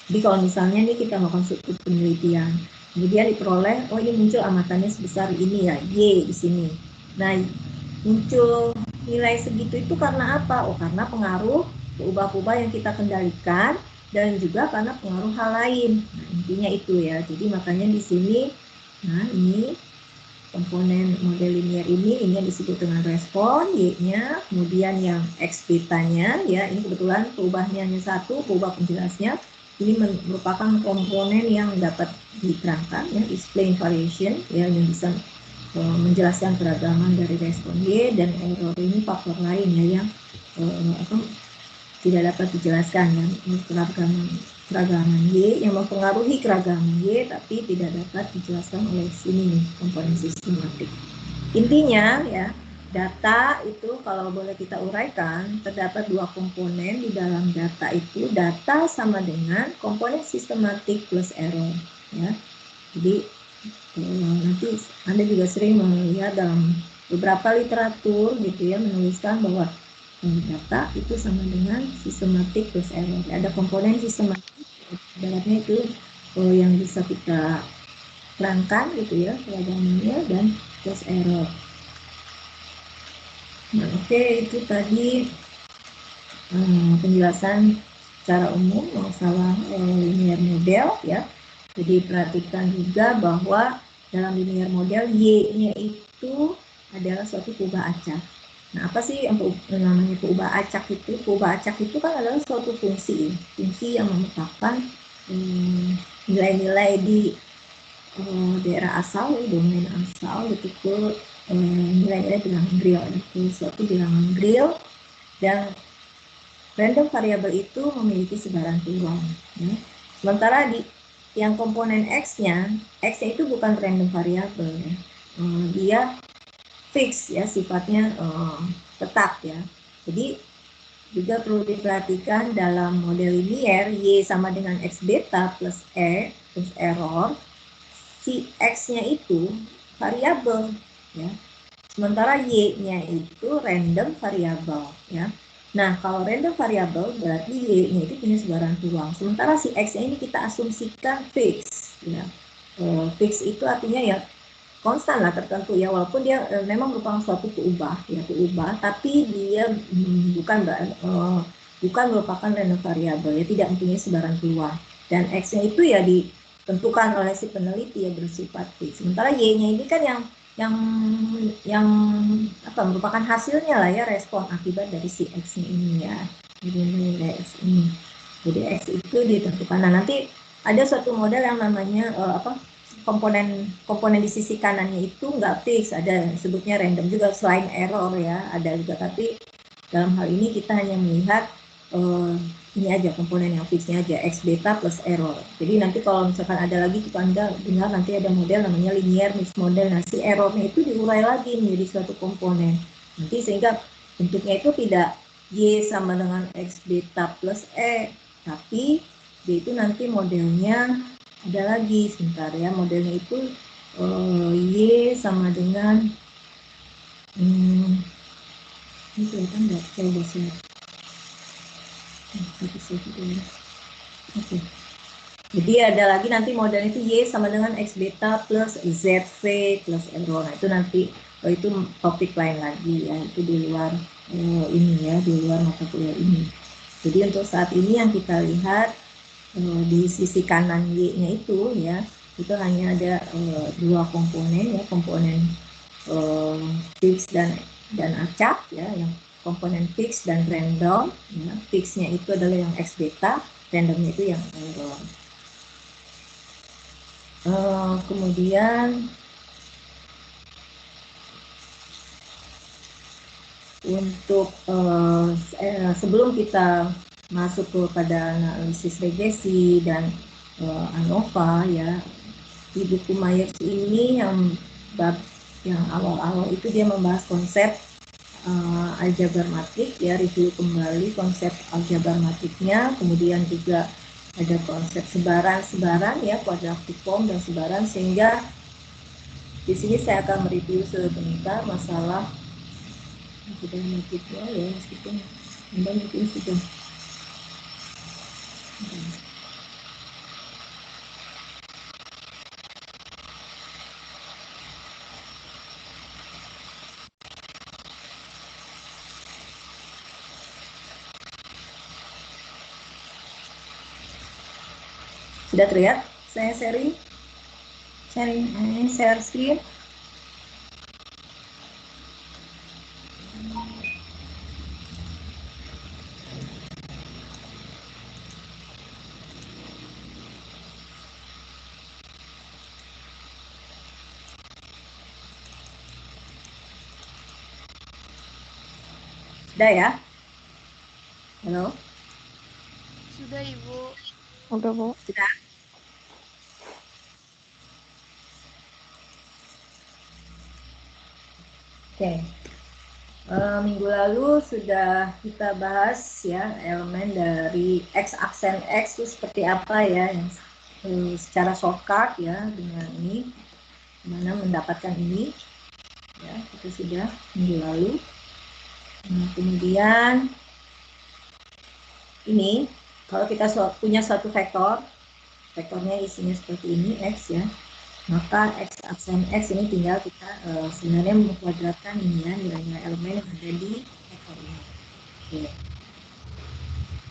Jadi kalau misalnya ini kita melakukan suatu penelitian, kemudian diperoleh, oh ini muncul amatannya sebesar ini ya, Y di sini. Nah, muncul nilai segitu itu karena apa? Oh, karena pengaruh perubahan-perubahan yang kita kendalikan dan juga karena pengaruh hal lain. Nah, intinya itu ya. Jadi makanya di sini, nah ini komponen model linear ini yang disebut dengan respon, Y-nya, kemudian yang X betanya, ya ini kebetulan perubahannya hanya satu, perubahan penjelasnya, ini merupakan komponen yang dapat diterangkan, ya, explain variation, ya, yang bisa menjelaskan keragaman dari respon Y, dan error ini faktor lain ya yang tidak dapat dijelaskan, ya, keragaman Y yang mempengaruhi keragaman Y tapi tidak dapat dijelaskan oleh sini nih, komponen sistematik. Intinya ya, data itu kalau boleh kita uraikan, terdapat dua komponen di dalam data itu. Data sama dengan komponen sistematik plus error, ya. Jadi nanti Anda juga sering melihat dalam beberapa literatur gitu ya, menuliskan bahwa data itu sama dengan sistematik plus error. Ada komponen sistematik, ibaratnya itu yang bisa kita terangkan gitu ya, keragamannya, dan plus error. Nah, oke, itu tadi penjelasan secara umum masalah linear model ya. Jadi perhatikan juga bahwa dalam linear model Y-nya itu adalah suatu perubahan acak. Nah, apa sih yang namanya perubahan acak itu? Perubahan acak itu kan adalah suatu fungsi yang menetapkan nilai-nilai di daerah asal, domain asal, gitu ke nilai-nilai bilangan real, itu suatu bilangan real, dan random variabel itu memiliki sebaran peluang. Ya. Sementara di yang komponen X-nya itu bukan random variabel, ya. Dia fix ya, sifatnya tetap ya. Jadi juga perlu diperhatikan dalam model linear, Y sama dengan X beta plus E plus error, si X-nya itu variabel ya. Sementara Y-nya itu random variabel ya. Nah, kalau random variabel berarti Y-nya itu punya sebaran peluang. Sementara si X-nya ini kita asumsikan fix ya. Fix itu artinya ya konstan lah, tertentu ya, walaupun dia memang merupakan suatu peubah ya, tapi dia bukan merupakan random variabel ya, tidak mempunyai sebaran peluang, dan X-nya itu ya ditentukan oleh si peneliti ya, bersifat fix. Sementara Y-nya ini kan yang merupakan hasilnya lah ya, respon akibat dari si X-nya ini ya. Jadi nilai X ini. Jadi X itu ditentukan. Nah, nanti ada suatu model yang namanya komponen di sisi kanannya itu nggak fix, ada sebutnya random juga, selain error ya, ada juga, tapi dalam hal ini kita hanya melihat ini aja komponen yang fixnya aja, X beta plus error. Jadi nanti kalau misalkan ada lagi kita dengar nanti ada model namanya linear mixed model, nah si errornya itu diurai lagi menjadi suatu komponen nanti, sehingga bentuknya itu tidak Y sama dengan X beta plus E, tapi dia itu nanti modelnya ada lagi, sebentar ya, modelnya itu Y sama dengan ini kelihatan nggak? Saya udah share. Oke. Jadi ada lagi nanti modelnya itu Y sama dengan X beta plus ZV plus error. Nah, itu nanti itu topik lain lagi ya, itu di luar ini ya, di luar mata kuliah ini. Jadi untuk saat ini yang kita lihat di sisi kanan Y-nya itu ya, itu hanya ada dua komponen ya, komponen fix dan acak ya, yang komponen fix dan random ya. Fixnya itu adalah yang X beta, randomnya itu yang error. Kemudian untuk sebelum kita masuk kepada analisis regresi dan ANOVA ya, di buku Myers ini yang bab yang awal-awal itu dia membahas konsep aljabar matrik, ya, review kembali konsep aljabar matriknya, kemudian juga ada konsep sebaran ya, kuadratik form dan sebaran, sehingga di sini saya akan mereview sebentar masalah sudah matriknya ya, meskipun Anda mungkin sudah terlihat saya share screen. Sudah ya? Halo? Sudah, Ibu. Udah, Bu. Sudah? Oke. Minggu lalu sudah kita bahas ya elemen dari X aksen X itu seperti apa ya, yang secara shortcut ya, dengan ini mana mendapatkan ini ya, itu sudah minggu lalu. Nah, kemudian ini kalau kita punya suatu vektornya isinya seperti ini X ya, maka X aksen X ini tinggal kita sebenarnya mengkuadratkan ini ya, nilai-nilai elemen yang ada di vektor ini. Oke.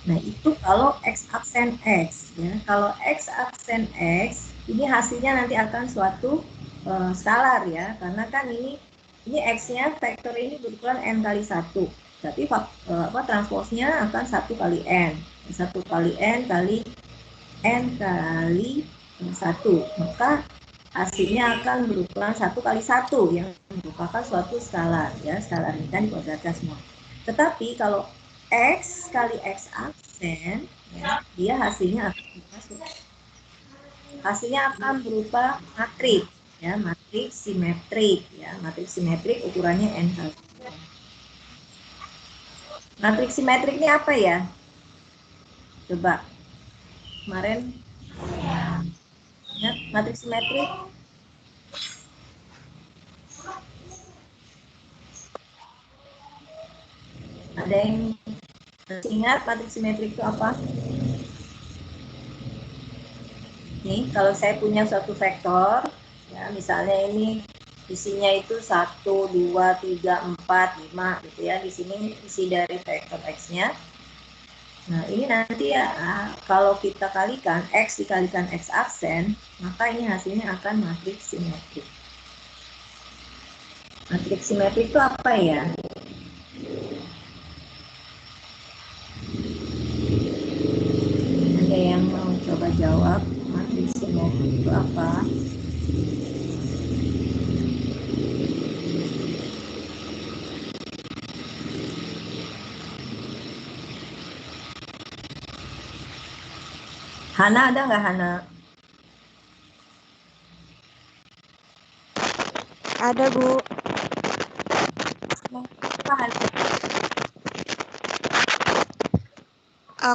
Nah, itu kalau X aksen X ya. Kalau X aksen X ini hasilnya nanti akan suatu skalar ya, karena kan ini X-nya vektor ini berukuran n kali 1. Berarti transposnya akan 1 kali n. 1 kali n kali n kali 1. Maka hasilnya akan berukuran 1 kali 1 yang merupakan suatu skalar ya. Skalar ini kan dikuadratkan semua. Tetapi kalau X kali X aksen ya, dia hasilnya akan berupa matrik ya, matrik simetrik ya. Matrik simetrik ukurannya n kali. Matrik simetrik ini apa ya? Coba kemarin ya, matrik simetrik ada yang ingat matrik simetrik itu apa? Nih, kalau saya punya suatu vektor, ya misalnya ini isinya itu 1, 2, 3, 4, 5 gitu ya. Di sini isi dari vektor X-nya. Nah, ini nanti ya kalau kita kalikan X dikalikan X aksen, maka ini hasilnya akan matriks simetrik. Matriks simetrik itu apa ya? Ada yang mau coba jawab matriks simetrik itu apa? Hana ada nggak, Hana? Ada, Bu.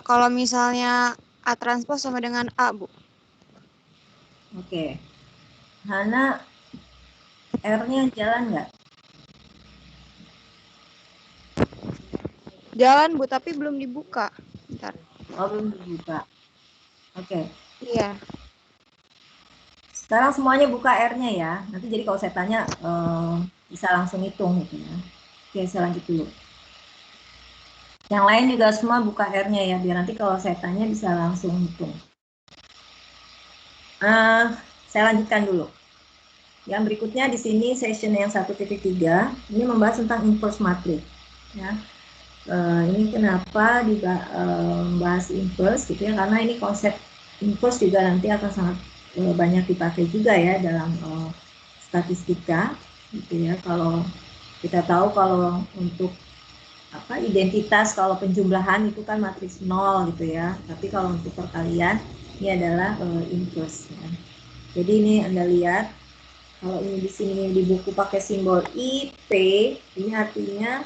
Kalau misalnya A transpos sama dengan A, Bu. Oke. Hana, R-nya jalan nggak? Jalan, Bu, tapi belum dibuka. Bentar. Oh, belum dibuka. Oke. Iya. Sekarang semuanya buka R-nya ya. Nanti jadi kalau saya tanya bisa langsung hitung gitu ya. Oke, saya lanjut dulu. Yang lain juga semua buka R-nya ya, biar nanti kalau saya tanya bisa langsung hitung. Saya lanjutkan dulu. Yang berikutnya di sini session yang 1.3 ini membahas tentang inverse matrix. Ya. Ini kenapa dibahas inverse gitu ya, karena ini konsep inverse juga nanti akan sangat banyak dipakai juga ya dalam statistika gitu ya. Kalau kita tahu kalau untuk identitas, kalau penjumlahan itu kan matriks 0 gitu ya, tapi kalau untuk perkalian ini adalah inverse ya. Jadi ini Anda lihat, kalau ini di sini di buku pakai simbol IP, ini artinya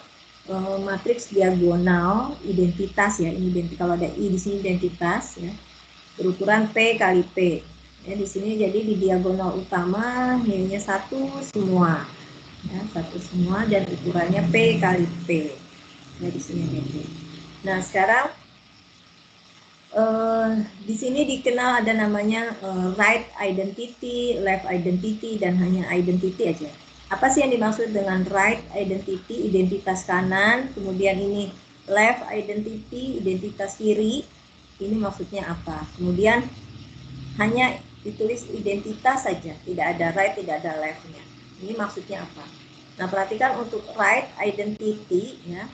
matriks diagonal identitas ya. Ini kalau ada I di sini identitas ya. Berukuran P kali P. Ya, di sini jadi di diagonal utama nilainya 1 semua. Ya, 1 semua dan ukurannya P kali P. Ya, di sini ada P. Nah, sekarang di sini dikenal ada namanya right identity, left identity, dan hanya identity aja. Apa sih yang dimaksud dengan right identity, identitas kanan, kemudian ini left identity, identitas kiri, ini maksudnya apa? Kemudian hanya ditulis identitas saja, tidak ada right, tidak ada left-nya. Ini maksudnya apa? Nah, perhatikan untuk right identity, ya,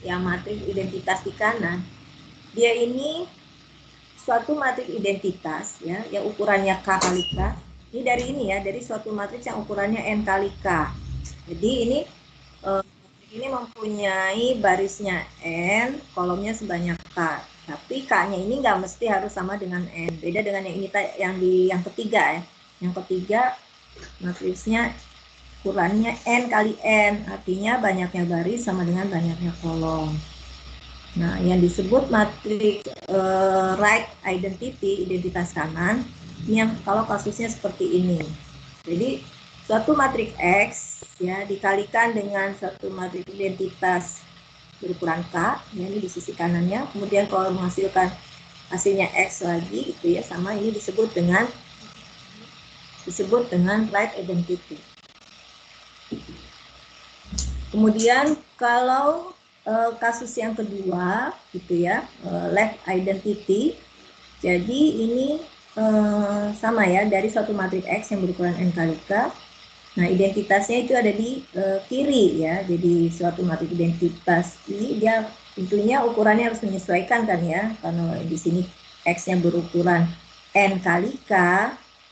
yang matriks identitas di kanan, dia ini suatu matriks identitas ya yang ukurannya K kali K. Ini dari suatu matriks yang ukurannya N kali K. Jadi ini mempunyai barisnya N, kolomnya sebanyak K. Tapi K-nya ini nggak mesti harus sama dengan N. Beda dengan yang ketiga ya. Yang ketiga matriksnya ukurannya N kali N, artinya banyaknya baris sama dengan banyaknya kolom. Nah, yang disebut matriks right identity, identitas kanan, yang kalau kasusnya seperti ini. Jadi, suatu matriks X ya dikalikan dengan suatu matriks identitas berukuran K, ya, ini di sisi kanannya. Kemudian kalau menghasilkan hasilnya X lagi, itu ya sama, ini disebut dengan right identity. Kemudian kalau kasus yang kedua gitu ya, left identity. Jadi ini sama ya, dari suatu matriks X yang berukuran N kali K. Nah, identitasnya itu ada di kiri ya. Jadi suatu matriks identitas I, dia tentunya ukurannya harus menyesuaikan kan ya. Karena di sini X-nya berukuran N kali K,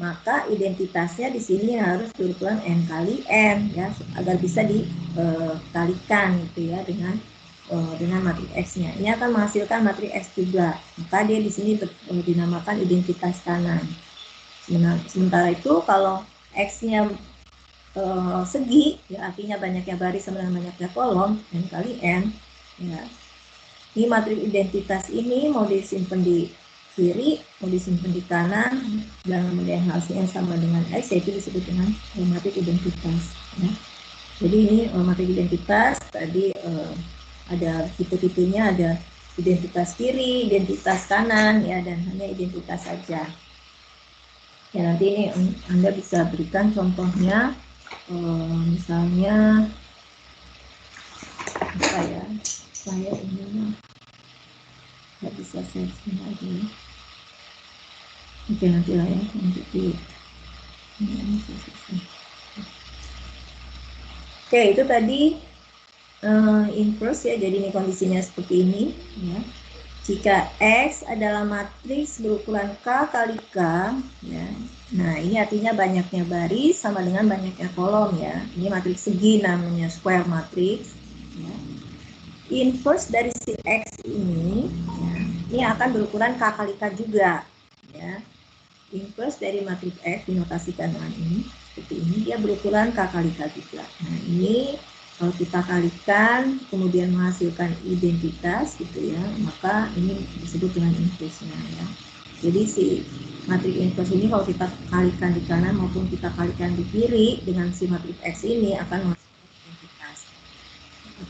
maka identitasnya di sini harus berukuran N kali N ya, agar bisa dikalikan gitu ya dengan matriks X-nya. Ini akan menghasilkan matriks X juga. Maka dia di sini dinamakan identitas kanan. Sementara itu kalau X-nya segi, ya artinya banyaknya baris sama dengan banyaknya kolom, N kali N. Ya. Ini matriks identitas ini mau disimpan di kiri, mau disimpan di kanan, dan kemudian hasilnya sama dengan X, yaitu disebut dengan matriks identitas. Ya. Jadi ini matriks identitas, tadi ada tipe-tipenya, ada identitas kiri, identitas kanan, ya, dan hanya identitas saja. Ya, nanti ini Anda bisa berikan contohnya, misalnya apa ya, saya ini nggak bisa searching lagi. Oke, nanti lah ya, nanti Oke, itu tadi inverse ya, jadi ini kondisinya seperti ini ya. Jika X adalah matriks berukuran K kali K ya. Nah, ini artinya banyaknya baris sama dengan banyaknya kolom ya. Ini matriks segi namanya square matrix ya. Inverse dari si X ini ya, ini akan berukuran K kali K juga ya. Inverse dari matriks X dinotasikan dengan ini seperti ini, dia berukuran K kali K juga. Nah, ini kalau kita kalikan kemudian menghasilkan identitas gitu ya, maka ini disebut dengan inverse-nya ya. Jadi si matriks inverse ini kalau kita kalikan di kanan maupun kita kalikan di kiri dengan si matriks X ini akan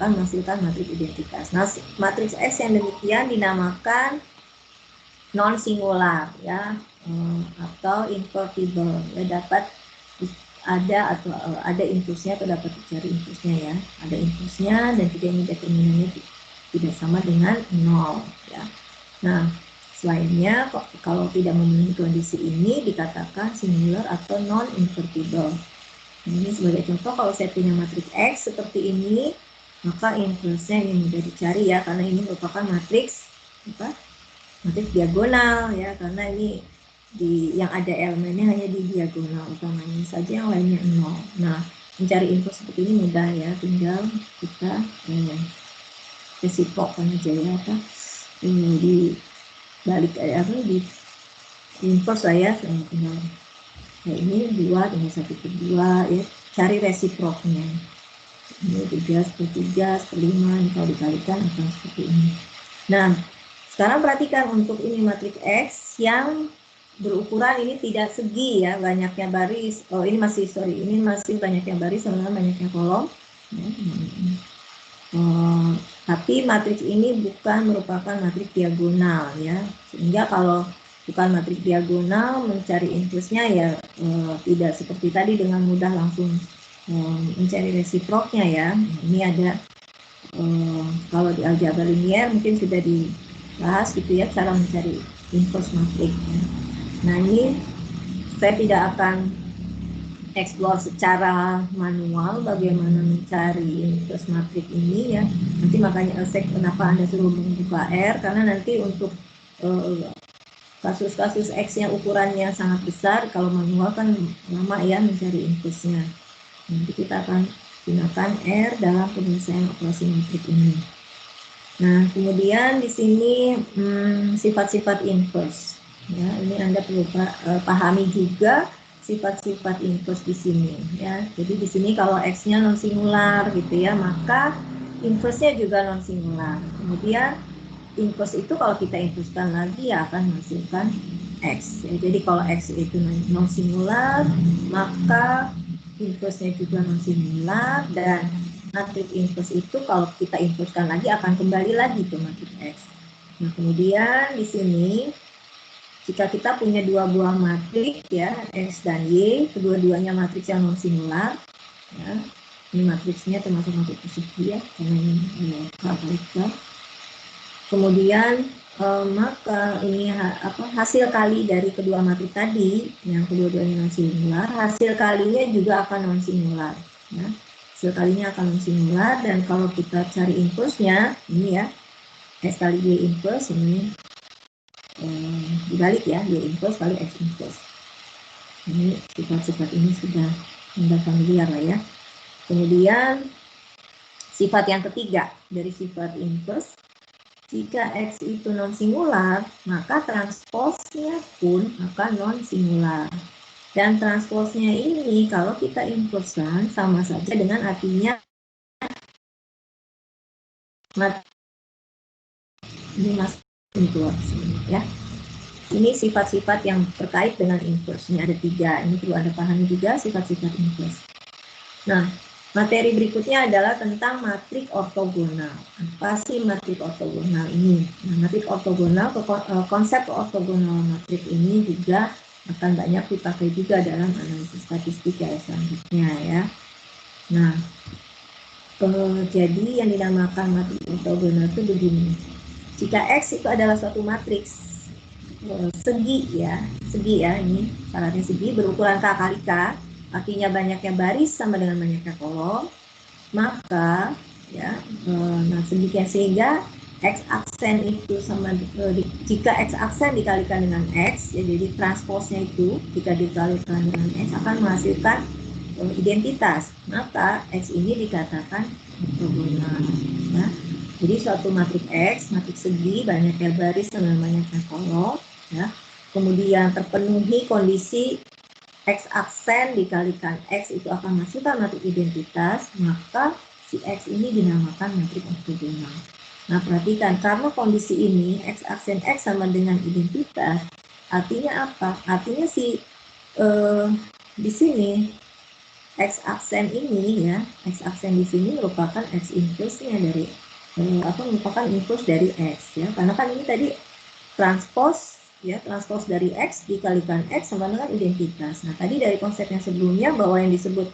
menghasilkan matriks identitas. Nah, matriks X yang demikian dinamakan non singular ya, atau invertible ya, dapat ada inverse-nya atau dapat dicari inverse-nya ya, ada inverse-nya dan juga ini determinannya tidak sama dengan 0 ya. Nah, selainnya kalau tidak memenuhi kondisi ini dikatakan singular atau non invertible. Nah, ini sebagai contoh, kalau saya punya matriks X seperti ini, maka inverse-nya ini mudah dicari ya, karena ini merupakan matriks matriks diagonal ya, karena ini yang ada elemennya hanya di diagonal utamanya saja, yang lainnya 0. Nah, mencari inverse seperti ini mudah ya, tinggal kita resiprokkan aja ya, di balik di inverse lah ya, tinggal Nah, ini 2 dengan 1/2 ya, cari resiproknya. Ini 3/3/5, ini kalau dikalikan akan seperti ini. Nah, sekarang perhatikan untuk ini matriks X yang berukuran ini tidak segi ya, banyaknya baris. Oh, ini masih ini masih banyaknya baris sama banyaknya kolom. Tapi matriks ini bukan merupakan matriks diagonal ya, sehingga kalau bukan matriks diagonal mencari inversnya ya tidak seperti tadi dengan mudah langsung mencari resiproknya ya. Ini ada kalau di aljabar linier mungkin sudah dibahas gitu ya cara mencari inverse matriks. Nah, ini saya tidak akan explore secara manual bagaimana mencari inverse matriks ini ya. Nanti makanya kenapa Anda suruh membuka R, karena nanti untuk kasus-kasus X yang ukurannya sangat besar, kalau manual kan lama ya mencari inverse-nya. Nanti kita akan gunakan R dalam penyelesaian operasi matriks ini. Nah, kemudian di sini sifat-sifat inverse. Ya, ini Anda perlu pahami juga sifat-sifat inverse di sini ya. Jadi di sini kalau X-nya non singular gitu ya, maka inverse-nya juga non singular. Kemudian inverse itu kalau kita inversekan lagi ya akan menghasilkan X. Ya, jadi kalau X itu non singular, maka inverse-nya juga non singular, dan matriks inverse itu kalau kita inversekan lagi akan kembali lagi ke matriks X. Nah, kemudian di sini jika kita punya dua buah matriks ya, X dan Y, kedua-duanya matriks yang non singular ya. Ini matriksnya termasuk matriks persegi ya, karena ini K. Kemudian maka ini hasil kali dari kedua matriks tadi yang kedua-duanya non singular, hasil kalinya juga akan non singular ya. Hasil kalinya akan non singular, dan kalau kita cari inverse-nya ini ya, X kali Y inverse ini dibalik ya, Y inverse kali X inverse. Ini sifat-sifat ini sudah Anda familiar lah ya. Kemudian sifat yang ketiga dari sifat inverse, jika X itu non singular, maka transposnya pun akan non singular. Dan transposnya ini kalau kita inversekan sama saja dengan artinya ini masuk keluar sini ya. Ini sifat-sifat yang terkait dengan inverse. Ini ada 3. Ini perlu Anda pahami juga sifat-sifat inverse. Nah, materi berikutnya adalah tentang matriks ortogonal. Apa sih matriks ortogonal ini? Nah, matriks ortogonal, konsep ortogonal matriks ini juga akan banyak dipakai juga dalam analisis statistik ya selanjutnya ya. Nah, jadi yang dinamakan matriks ortogonal itu begini. Jika X itu adalah suatu matriks segi ya, ini syaratnya segi berukuran K kali K, artinya banyaknya baris sama dengan banyaknya kolom, maka ya sedemikian sehingga X aksen itu sama jika X aksen dikalikan dengan X ya, jadi transposnya itu jika dikalikan dengan X akan menghasilkan identitas, maka X ini dikatakan ortogonal ya. Jadi suatu matriks X, matriks segi, banyaknya baris sama banyaknya kolom ya, kemudian terpenuhi kondisi X aksen dikalikan X itu akan menghasilkan matriks identitas, maka si X ini dinamakan matriks ortogonal. Nah, perhatikan, karena kondisi ini X aksen X sama dengan identitas, artinya apa? Artinya di sini X aksen ini ya, X aksen di sini merupakan X inverse-nya dari merupakan inverse dari X ya, karena kan ini tadi transpose ya, transpose dari X dikalikan X sama dengan identitas. Nah, tadi dari konsep yang sebelumnya bahwa yang disebut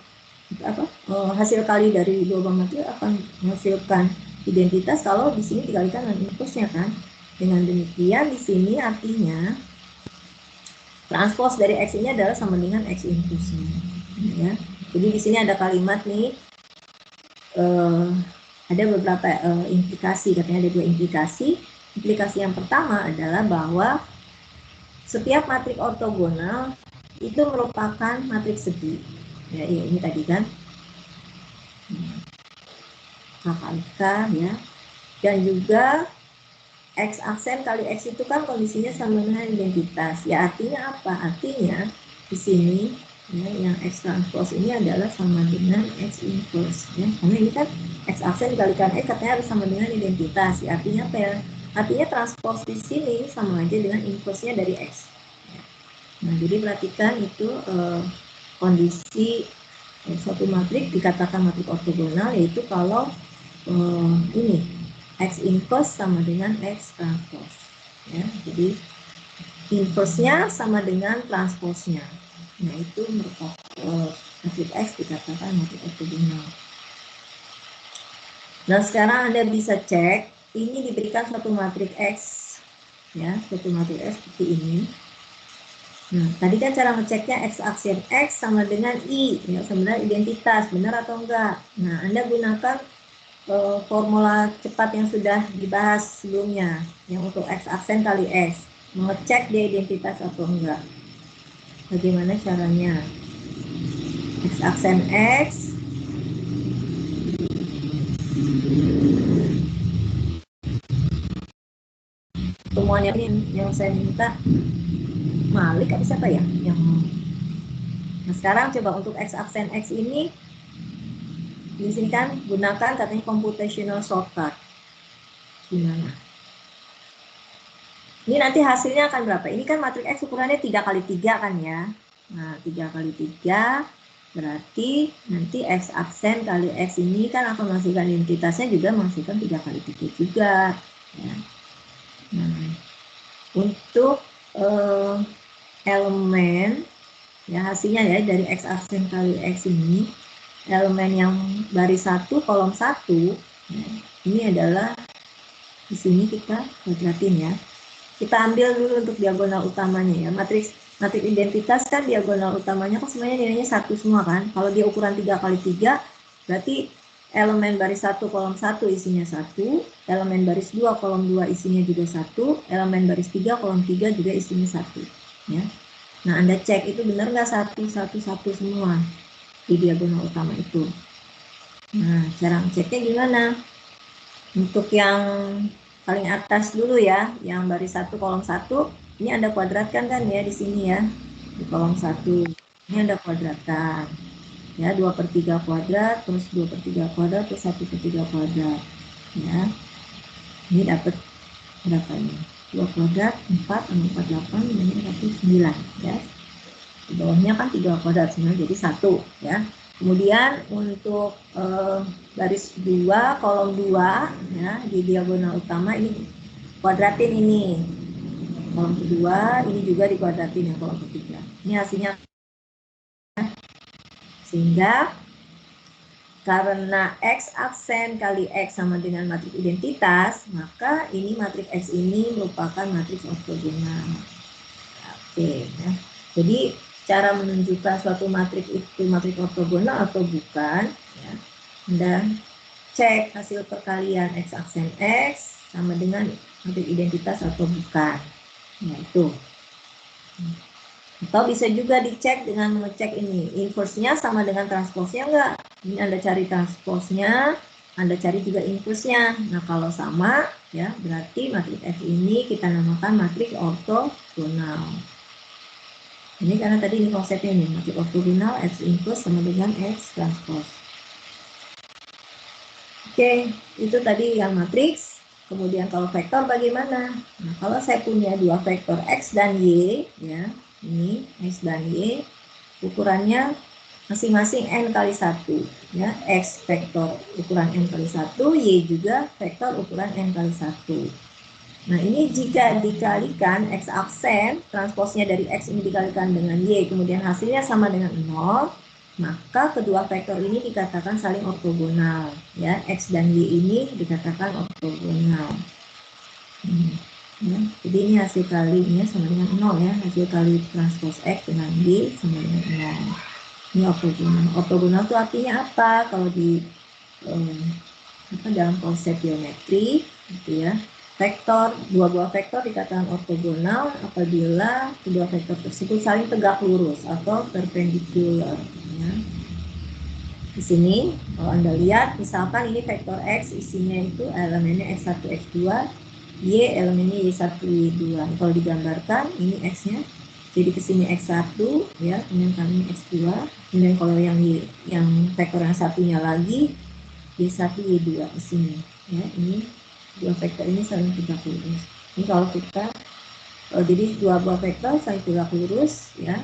hasil kali dari dua buah matriks akan menghasilkan identitas kalau di sini dikalikan dengan inverse-nya kan. Dengan demikian di sini artinya transpose dari X ini adalah sama dengan X inverse-nya ya. Jadi di sini ada kalimat nih, ada beberapa implikasi, katanya ada 2 implikasi. Implikasi yang pertama adalah bahwa setiap matriks ortogonal itu merupakan matriks segi. Ya, ini tadi kan K kali K ya. Dan juga X aksen kali X itu kan kondisinya sama dengan identitas. Ya, artinya apa? Artinya di sini ya, yang X transpose ini adalah sama dengan X inverse ya, karena ini kan X aksen dikalikan X katanya harus sama dengan identitas ya, artinya apa ya? Artinya transpose di sini sama aja dengan inverse-nya dari X ya. Nah, jadi perhatikan itu kondisi suatu matrik dikatakan matrik ortogonal, yaitu kalau ini X inverse sama dengan X transpose ya, jadi inverse-nya sama dengan transpose-nya. Nah, itu merupakan matrik X dikatakan matrik ortogonal. Nah, sekarang Anda bisa cek, ini diberikan suatu matrik X ya, suatu matrik X seperti ini. Nah, tadi kan cara ngeceknya X aksen X sama dengan I ya, sebenarnya identitas, benar atau enggak. Nah, Anda gunakan formula cepat yang sudah dibahas sebelumnya, yang untuk X aksen kali X, mengecek dia identitas atau enggak. Bagaimana caranya? X aksen X semuanya ini yang saya minta Malik atau siapa ya yang. Nah, sekarang coba untuk X aksen X ini di sini kan gunakan katanya computational shortcut. Gimana? Ini nanti hasilnya akan berapa? Ini kan matrik X ukurannya 3x3 kan ya. Nah, 3x3 berarti nanti X aksen kali X ini kan akan menghasilkan identitasnya juga menghasilkan 3x3 juga ya. Nah, untuk elemen ya, hasilnya ya dari X aksen kali X ini, elemen yang baris 1 kolom 1 ya, ini adalah di sini kita kuadratin ya. Kita ambil dulu untuk diagonal utamanya ya. Matriks identitas kan diagonal utamanya kan semuanya nilainya 1 semua kan. Kalau dia ukuran 3x3 berarti elemen baris 1 kolom 1 isinya 1, elemen baris 2 kolom 2 isinya juga 1, elemen baris 3 kolom 3 juga isinya 1 ya. Nah, Anda cek itu benar nggak 1, 1, 1 semua di diagonal utama itu. Nah, cara ngeceknya gimana? Untuk yang paling atas dulu ya, yang baris 1 kolom 1, ini Anda kuadratkan kan ya di sini ya, di kolom 1. Ini Anda kuadratkan. Ya, 2/3 kuadrat, terus 2/3 kuadrat, terus 1/3 kuadrat. Ya. Ini dapat berapa ini? 2 kuadrat, 4, 48, ini 9 ya. Di bawahnya kan 3 kuadrat sebenarnya jadi 1 ya. Kemudian untuk baris 2 kolom 2 ya, di diagonal utama ini kuadratin ini. Kolom kedua ini juga dikuadratin yang kolom ketiga. Ini hasilnya, sehingga karena X aksen kali X sama dengan matriks identitas, maka ini matriks X ini merupakan matriks ortogonal. Oke ya. Jadi cara menunjukkan suatu matriks itu matriks ortogonal atau bukan ya, Anda cek hasil perkalian X aksen X sama dengan matriks identitas atau bukan, nah itu. Atau bisa juga dicek dengan mengecek ini inverse-nya sama dengan transpose-nya enggak. Ini Anda cari transpose-nya, Anda cari juga inverse-nya. Nah, kalau sama ya berarti matriks X ini kita namakan matriks ortogonal. Ini karena tadi ini konsepnya nih, matriks ortogonal X inverse sama dengan X transpose. Oke, itu tadi yang matriks. Kemudian kalau vektor bagaimana? Nah, kalau saya punya dua vektor X dan Y, ya, ini X dan Y, ukurannya masing-masing N kali 1. Ya, X vektor ukuran N kali 1, Y juga vektor ukuran N kali 1. Nah, ini jika dikalikan X aksen, transposnya dari X ini dikalikan dengan Y, kemudian hasilnya sama dengan 0, maka kedua vektor ini dikatakan saling ortogonal. Ya, X dan Y ini dikatakan ortogonal. Ya, jadi ini hasil kalinya sama dengan 0 ya, hasil kali transpos X dengan Y sama dengan 0. Ini ortogonal. Ortogonal itu artinya apa? Kalau di dalam konsep geometri, gitu ya. Vektor, dua buah vektor dikatakan ortogonal apabila kedua vektor tersebut saling tegak lurus atau perpendicular. Ya. Di sini, kalau Anda lihat, misalkan ini vektor X isinya itu elemennya X1, X2, Y elemennya Y1, Y2. Kalau digambarkan, ini X-nya Jadi ke sini X1 ya, kemudian kami X2, kemudian kalau yang vektor yang satunya lagi Y1 Y2 di sini ya. Ini dua vektor ini saling tegak lurus. Ini kalau kita jadi dua buah vektor saling tegak lurus ya.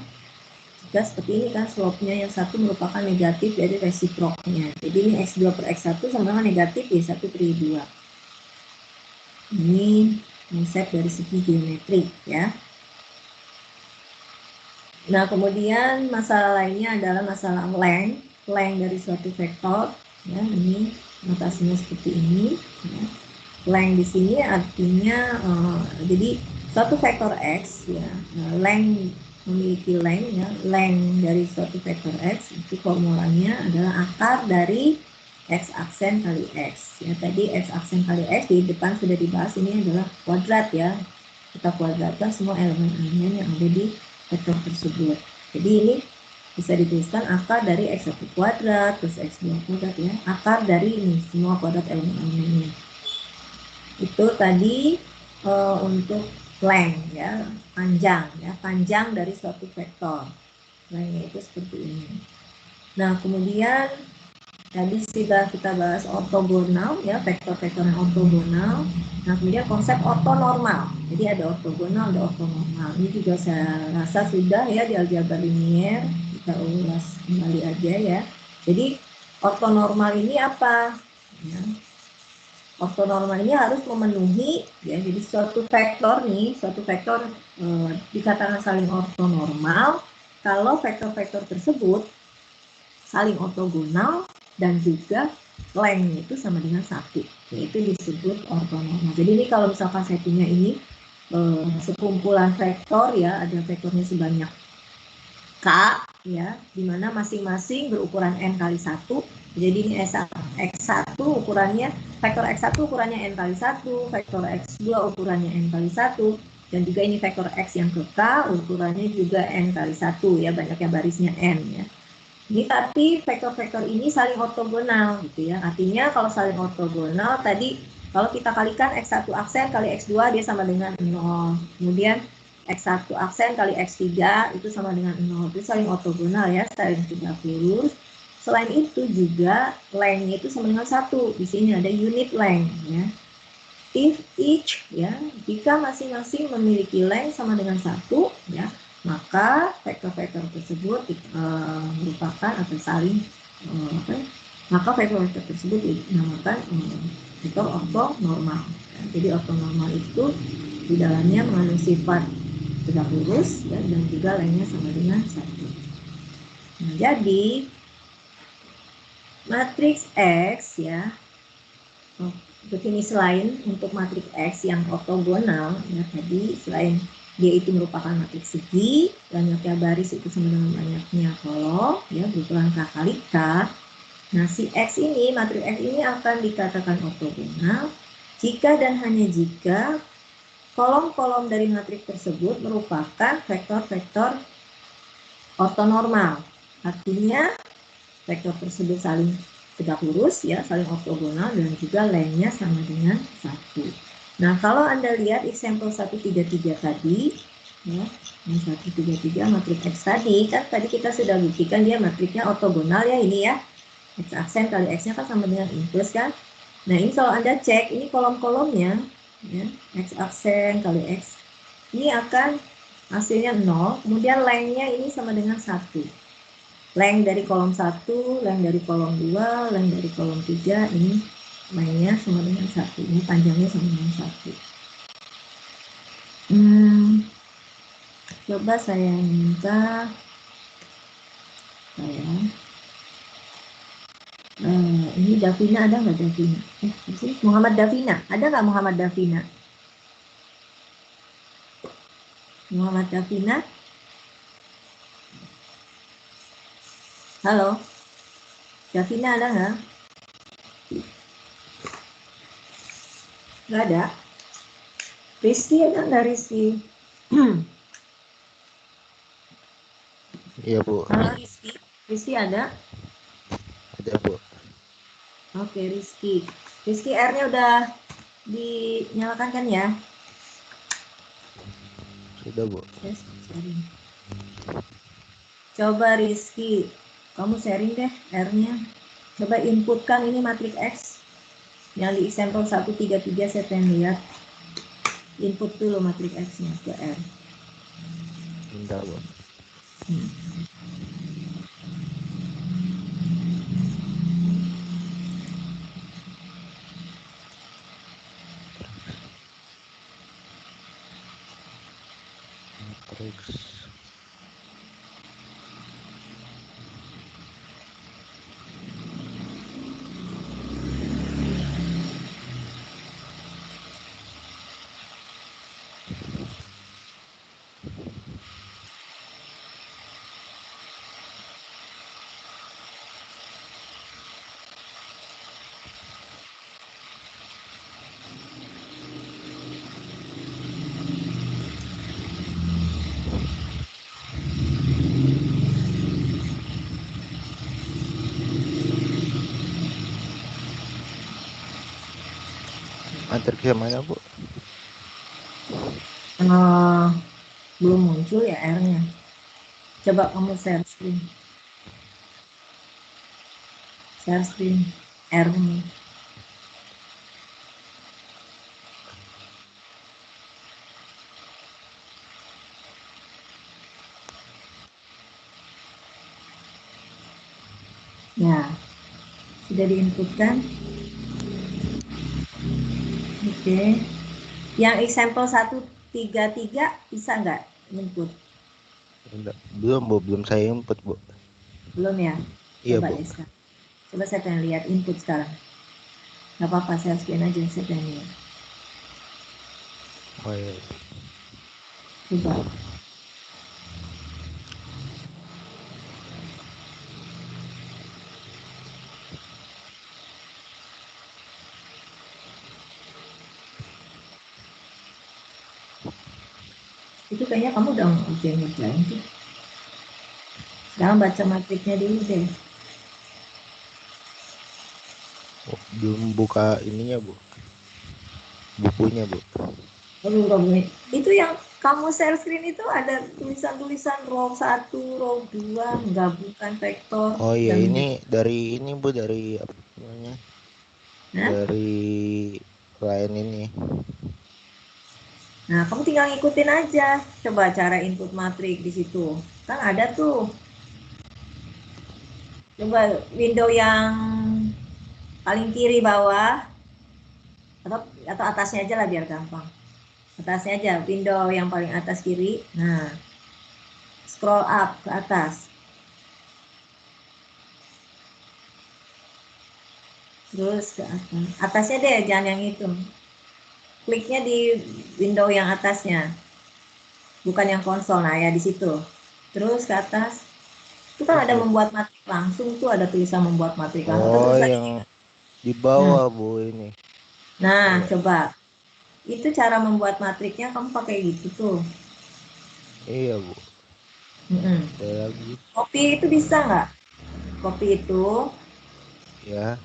Jika seperti ini kan slope-nya yang satu merupakan negatif dari resiproknya. Jadi ini X2 per X1 sama dengan negatif Y1 per Y2. Ini konsep dari segi geometrik ya. Nah, kemudian masalah lainnya adalah masalah length dari suatu vektor. Ya, ini notasinya seperti ini. Ya. Length di sini artinya jadi suatu vektor x ya, length memiliki length ya, length dari suatu vektor x itu formulanya adalah akar dari x aksen kali x. Ya, tadi x aksen kali x di depan sudah dibahas, ini adalah kuadrat ya. Kita kuadratkan semua elemen-elemen yang ada di vektor tersebut. Jadi ini bisa dituliskan akar dari x1 kuadrat plus x2 kuadrat ya. Akar dari ini semua kuadrat elemen-elemennya. Itu tadi untuk length ya, panjang dari suatu vektor. Length itu seperti ini. Nah, kemudian tadi sudah kita bahas ortogonal ya, vektor-vektor yang ortogonal. Nah, kemudian konsep ortonormal. Jadi ada ortogonal, ada ortonormal. Ini juga saya rasa sudah ya di aljabar linier. Kita ulas kembali aja ya. Jadi ortonormal ini apa? Ya. Ortonormal ini harus memenuhi ya. Jadi suatu vektor dikatakan saling ortonormal kalau vektor-vektor tersebut saling ortogonal dan juga length itu sama dengan 1, yaitu disebut ortonormal. Jadi ini kalau misalkan saya punya ini sekumpulan vektor ya, ada vektornya sebanyak K ya, dimana masing-masing berukuran N kali 1. Jadi ini X1 ukurannya, vektor X1 ukurannya N kali 1, vektor X2 ukurannya N kali 1, dan juga ini vektor X yang ke K ukurannya juga N kali 1 ya, banyaknya barisnya N ya. Ini tapi vektor-vektor ini saling ortogonal gitu ya. Artinya kalau saling ortogonal tadi kalau kita kalikan X1 aksen kali X2 dia sama dengan 0. Kemudian X1 aksen kali X3 itu sama dengan 0. Itu saling ortogonal ya, saling tegak lurus. Selain itu juga length-nya itu sama dengan 1. Di sini ada unit length ya. If each ya, jika masing-masing memiliki length sama dengan 1 ya, maka vektor-vektor tersebut merupakan atau saling maka vektor-vektor tersebut dinamakan vektor ortonormal. Jadi ortonormal itu di dalamnya mengandung sifat tegak lurus ya, dan juga lengthnya sama dengan 1. Nah, jadi matriks X ya, definisi lain untuk matriks X yang ortogonal ya, tadi selain dia itu merupakan matriks segi, banyaknya baris itu sama dengan banyaknya kolom ya, berukuran K kali K. Nah, si X ini, matriks X ini akan dikatakan ortogonal jika dan hanya jika kolom-kolom dari matriks tersebut merupakan vektor-vektor ortonormal. Artinya vektor tersebut saling tegak lurus ya, saling ortogonal, dan juga lengthnya sama dengan 1. Nah, kalau Anda lihat example 133 tadi ya, ini 133 matriks X tadi, kan tadi kita sudah buktikan dia matriksnya ortogonal ya, ini ya. X aksen kali X-nya kan sama dengan in plus kan. Nah, ini kalau Anda cek ini kolom-kolomnya ya, X aksen kali X ini akan hasilnya 0, kemudian lengthnya ini sama dengan 1. Length dari kolom 1, length dari kolom 2, length dari kolom 3, ini lengthnya sama dengan 1. Ini panjangnya sama dengan 1. Coba saya minta ini Davina, ada nggak Davina? Muhammad Davina, ada nggak Muhammad Davina? Muhammad Davina? Halo? Davina ada nggak? Nggak ada? Rizky ada nggak Rizky? Iya, Bu. Halo Rizky? Rizky ada? Ada, Bu. Oke, Rizky. Rizky R-nya udah dinyalakan kan ya? Sudah, Bu. sharing. Coba Rizky, kamu sharing deh R-nya. Coba inputkan ini matriks X yang di example 133 saya pengen lihat. Input dulu matriks X-nya ke R. Bentar, Bu. Matriks. Matriks yang mana, Bu? Belum muncul ya R-nya. Coba kamu share screen. Share screen R-nya. Ya, sudah diinputkan. Oke. Yang example 133 bisa nggak input? Belum, Bu. Belum saya input, Bu. Belum ya? Iya, Coba Bu. deh sekarang. Coba saya pengen lihat input sekarang. Nggak apa-apa, saya screen aja, saya pengen lihat. Oh, iya. Coba. Itu kayaknya kamu udah ngerjain tuh. Sekarang baca matriknya dulu deh. Oh, belum buka ininya, Bu. Bukunya, Bu. Itu yang kamu share screen itu ada tulisan-tulisan row 1, row 2, menggabungkan vektor. Oh iya, dan ini dari ini, Bu, dari apa namanya? Nah, Dari klien ini. nah, kamu tinggal ngikutin aja. Coba cara input matrik di situ. Kan ada tuh. Coba window yang paling kiri bawah atau atasnya aja lah biar gampang. Atasnya aja, window yang paling atas kiri. Nah, scroll up ke atas. Terus ke atas. Atasnya deh, jangan yang itu. Kliknya di window yang atasnya. Bukan yang konsol, nah ya di situ. Terus ke atas. Itu kan Terus ada ya. membuat matrik langsung tuh, ada tulisan membuat matrik langsung. Atau Oh, tulisan yang di bawah, Bu, ini. Nah, Iya. coba. Itu cara membuat matriknya kamu pakai gitu tuh. Iya, Bu. Ada lagi. Copy itu bisa nggak? Copy itu. Ya.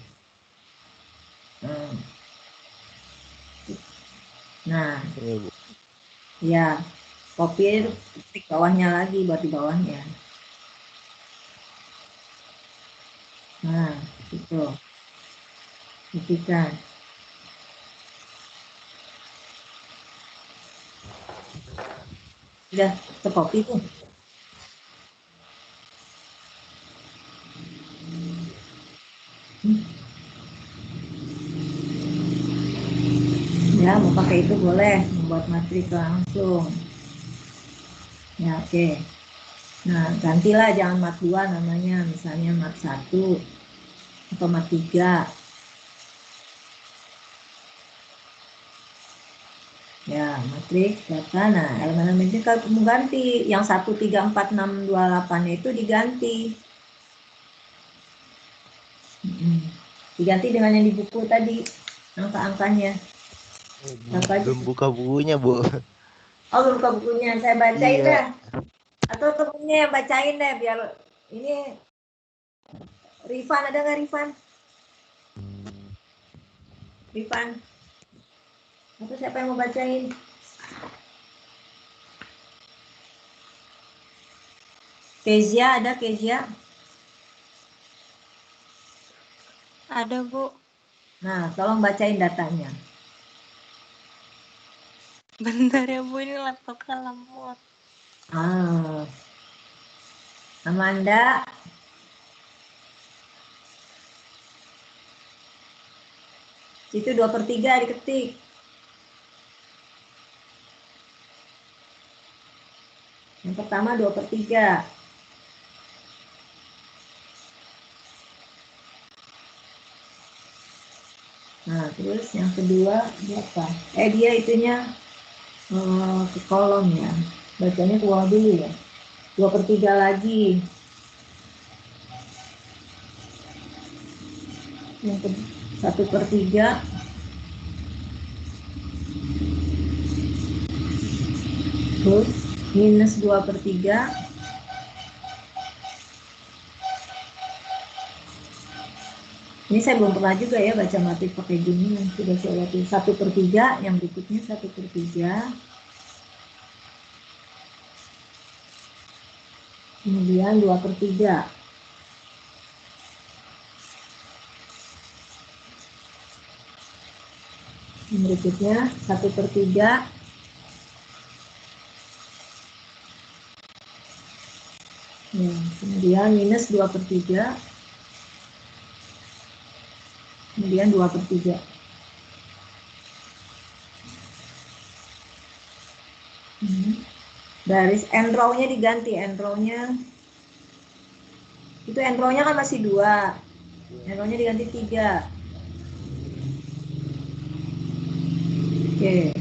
Nah, Ini, Bu. ya. Copy itu Nah, klik bawahnya lagi, buat di bawahnya. Nah, itu. Buktikan. Udah tercopy tuh. Ya, mau pakai itu boleh. Membuat matrik langsung. Ya, oke. Nah, gantilah jangan mat 2 namanya. Misalnya mat 1 atau mat 3. Ya, matriks data. Nah, elemen-elemennya kamu ganti. Yang 1, 3, 4, 6, 2, 8 itu diganti. Diganti dengan yang di buku tadi, angka-angkanya. belum buka bukunya, Bu. Oh, belum buka bukunya. Saya bacain Iya. dah. Atau temennya yang bacain deh, biar ini Rifan, ada nggak Rifan? Rifan. Atau siapa yang mau bacain? Kezia, ada Kezia? Ada, Bu. Nah, tolong bacain datanya. Bentar ya, Bu. Ini laptopnya lemot. Amanda. Itu 2/3 diketik. Yang pertama 2/3. Nah, terus yang kedua berapa? Dia itunya ke kolom ya. Bacanya keluar dulu ya. 2/3 lagi. Yang 1/3. Terus minus 2/3. Ini saya belum pernah juga ya baca matrik pakai gini, yang sudah saya latih 1/3, yang berikutnya 1/3. Kemudian 2/3. Yang berikutnya 1/3. Ya, kemudian minus 2/3. Kemudian 2/3. Garis end row-nya diganti, end row-nya itu end row-nya kan masih 2, end row-nya diganti 3. Oke,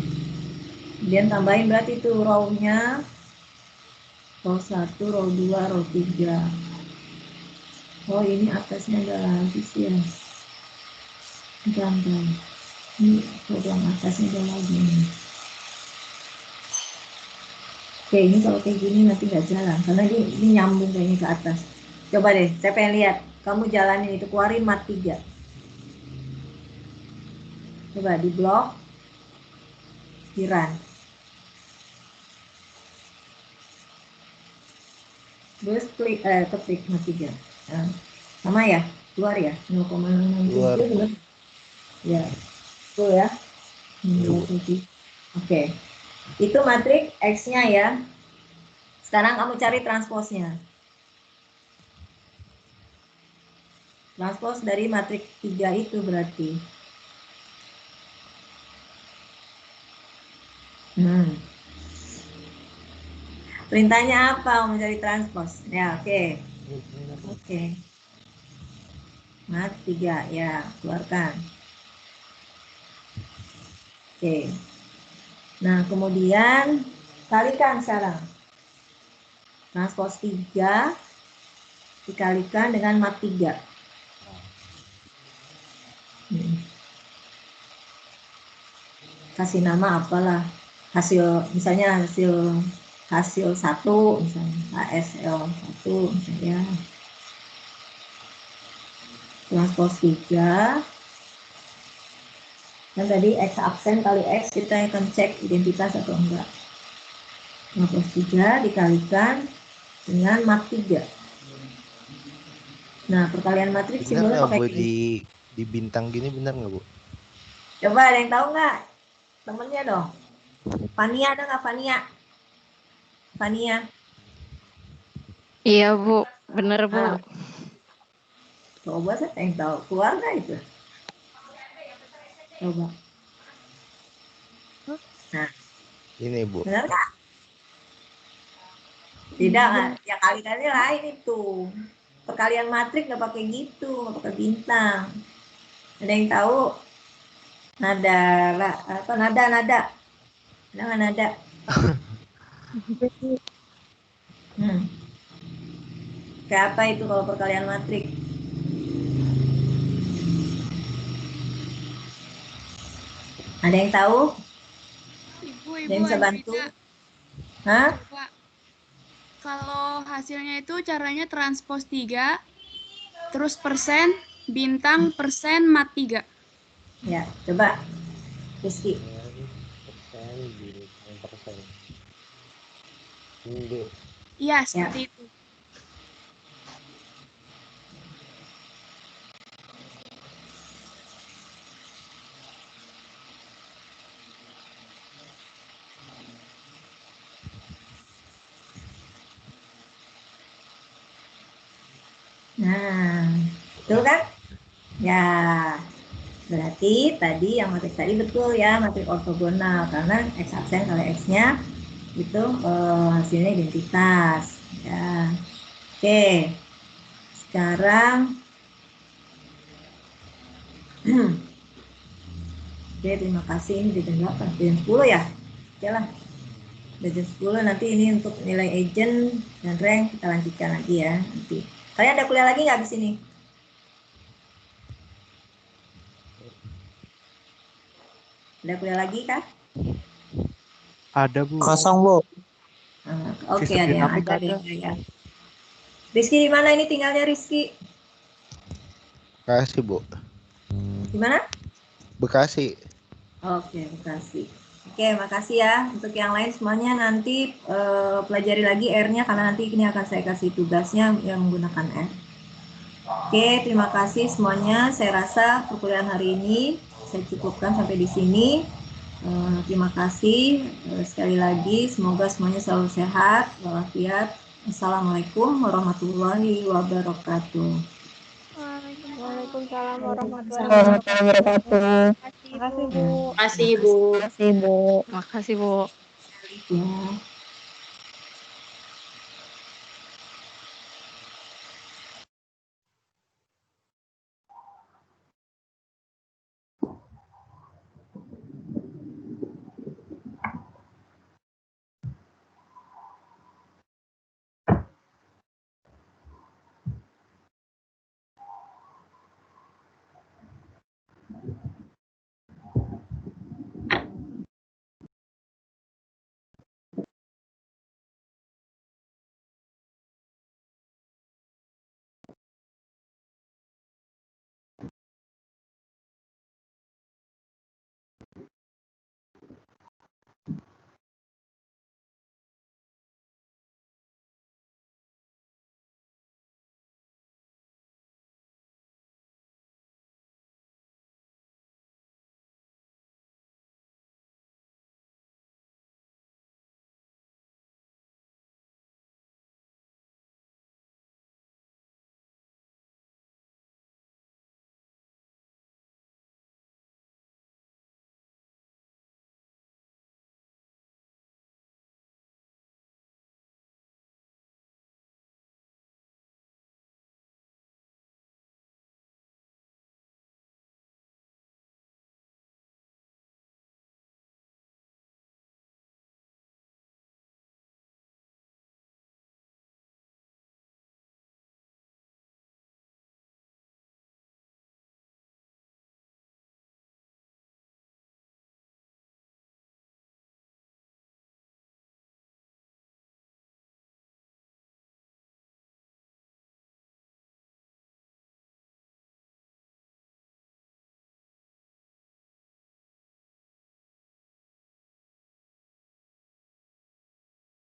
kemudian tambahin berarti itu row-nya, row 1, row 2, row 3. Oh, ini atasnya ada lagi sih ya. Bentar. Ini program atasnya ada lagi nih. Oke, ini kalau kayak gini nanti nggak jalan, karena ini nyambung kayaknya ke atas. Coba deh, saya pengen lihat. Kamu jalanin itu, keluarin mat 3. Coba di blok, di run. Terus ketik mat 3. Sama ya? Keluar ya? 0,67 benar? Ya, betul ya? Oke. Itu matrik X-nya ya. Sekarang kamu cari transposnya. Transpos dari matrik 3 itu berarti. Perintahnya apa mau mencari transpos? Ya, oke. Oke. Mat 3 ya, keluarkan. Oke. Nah, kemudian kalikan sekarang. Transpos 3 dikalikan dengan mat 3. Kasih nama apalah. Misalnya hasil 1 misalnya, HSL1 misalnya. Transpos 3. Dan tadi X absen kali X, kita akan cek identitas atau enggak. Transpos 3 dikalikan dengan mat 3. Nah, perkalian matriks simbolnya pakai Bu, di bintang gini benar nggak, Bu? Coba ada yang tahu nggak? Temennya dong. Fania ada nggak, Fania? Fania. Iya, Bu. Bener, Bu. Coba saya yang tahu. Keluar nggak itu? Coba. Nah. Ini, Bu. Benar nggak? Tidak kan? Ya kali-kali lain itu. Perkalian matrik nggak pakai gitu, nggak pakai bintang. Ada yang tahu? Nada. Ada nggak nada? Kayak apa itu kalau perkalian matrik? Ada yang tahu? Ibu, Ada yang bisa bantu? Hah? Pak, kalau hasilnya itu caranya transpos 3, terus persen, bintang, persen, mat 3. Ya, coba. Rizky. Persen. Iya, seperti itu. Nah, betul kan? Ya, berarti tadi yang matrik tadi betul ya, matrik ortogonal. Karena X absen kali X-nya itu hasilnya identitas. Ya. Oke, sekarang oke, terima kasih. Ini jam berapa? Jam 10 ya? Oke lah, udah jam 10. Nanti ini untuk nilai agent dan rank kita lanjutkan lagi ya. Nanti. Kalian ada kuliah lagi nggak di sini? Ada kuliah lagi kan? Ada, Bu. Kosong, Bu. Oke, Sistem ada yang dinamik ada ada. ya. Rizky di mana ini tinggalnya Rizky? Bekasi, Bu. Di mana? Bekasi. Oke, Bekasi. Oke, makasih ya. Untuk yang lain semuanya nanti pelajari lagi R-nya karena nanti ini akan saya kasih tugasnya yang menggunakan R. Oke, terima kasih semuanya. Saya rasa perkuliahan hari ini saya cukupkan sampai di sini. Terima kasih sekali lagi. Semoga semuanya selalu sehat, walafiat. Assalamualaikum warahmatullahi wabarakatuh. Waalaikumsalam warahmatullahi wabarakatuh. Makasih, Bu. Makasih, Bu. Makasih, Bu. Ya.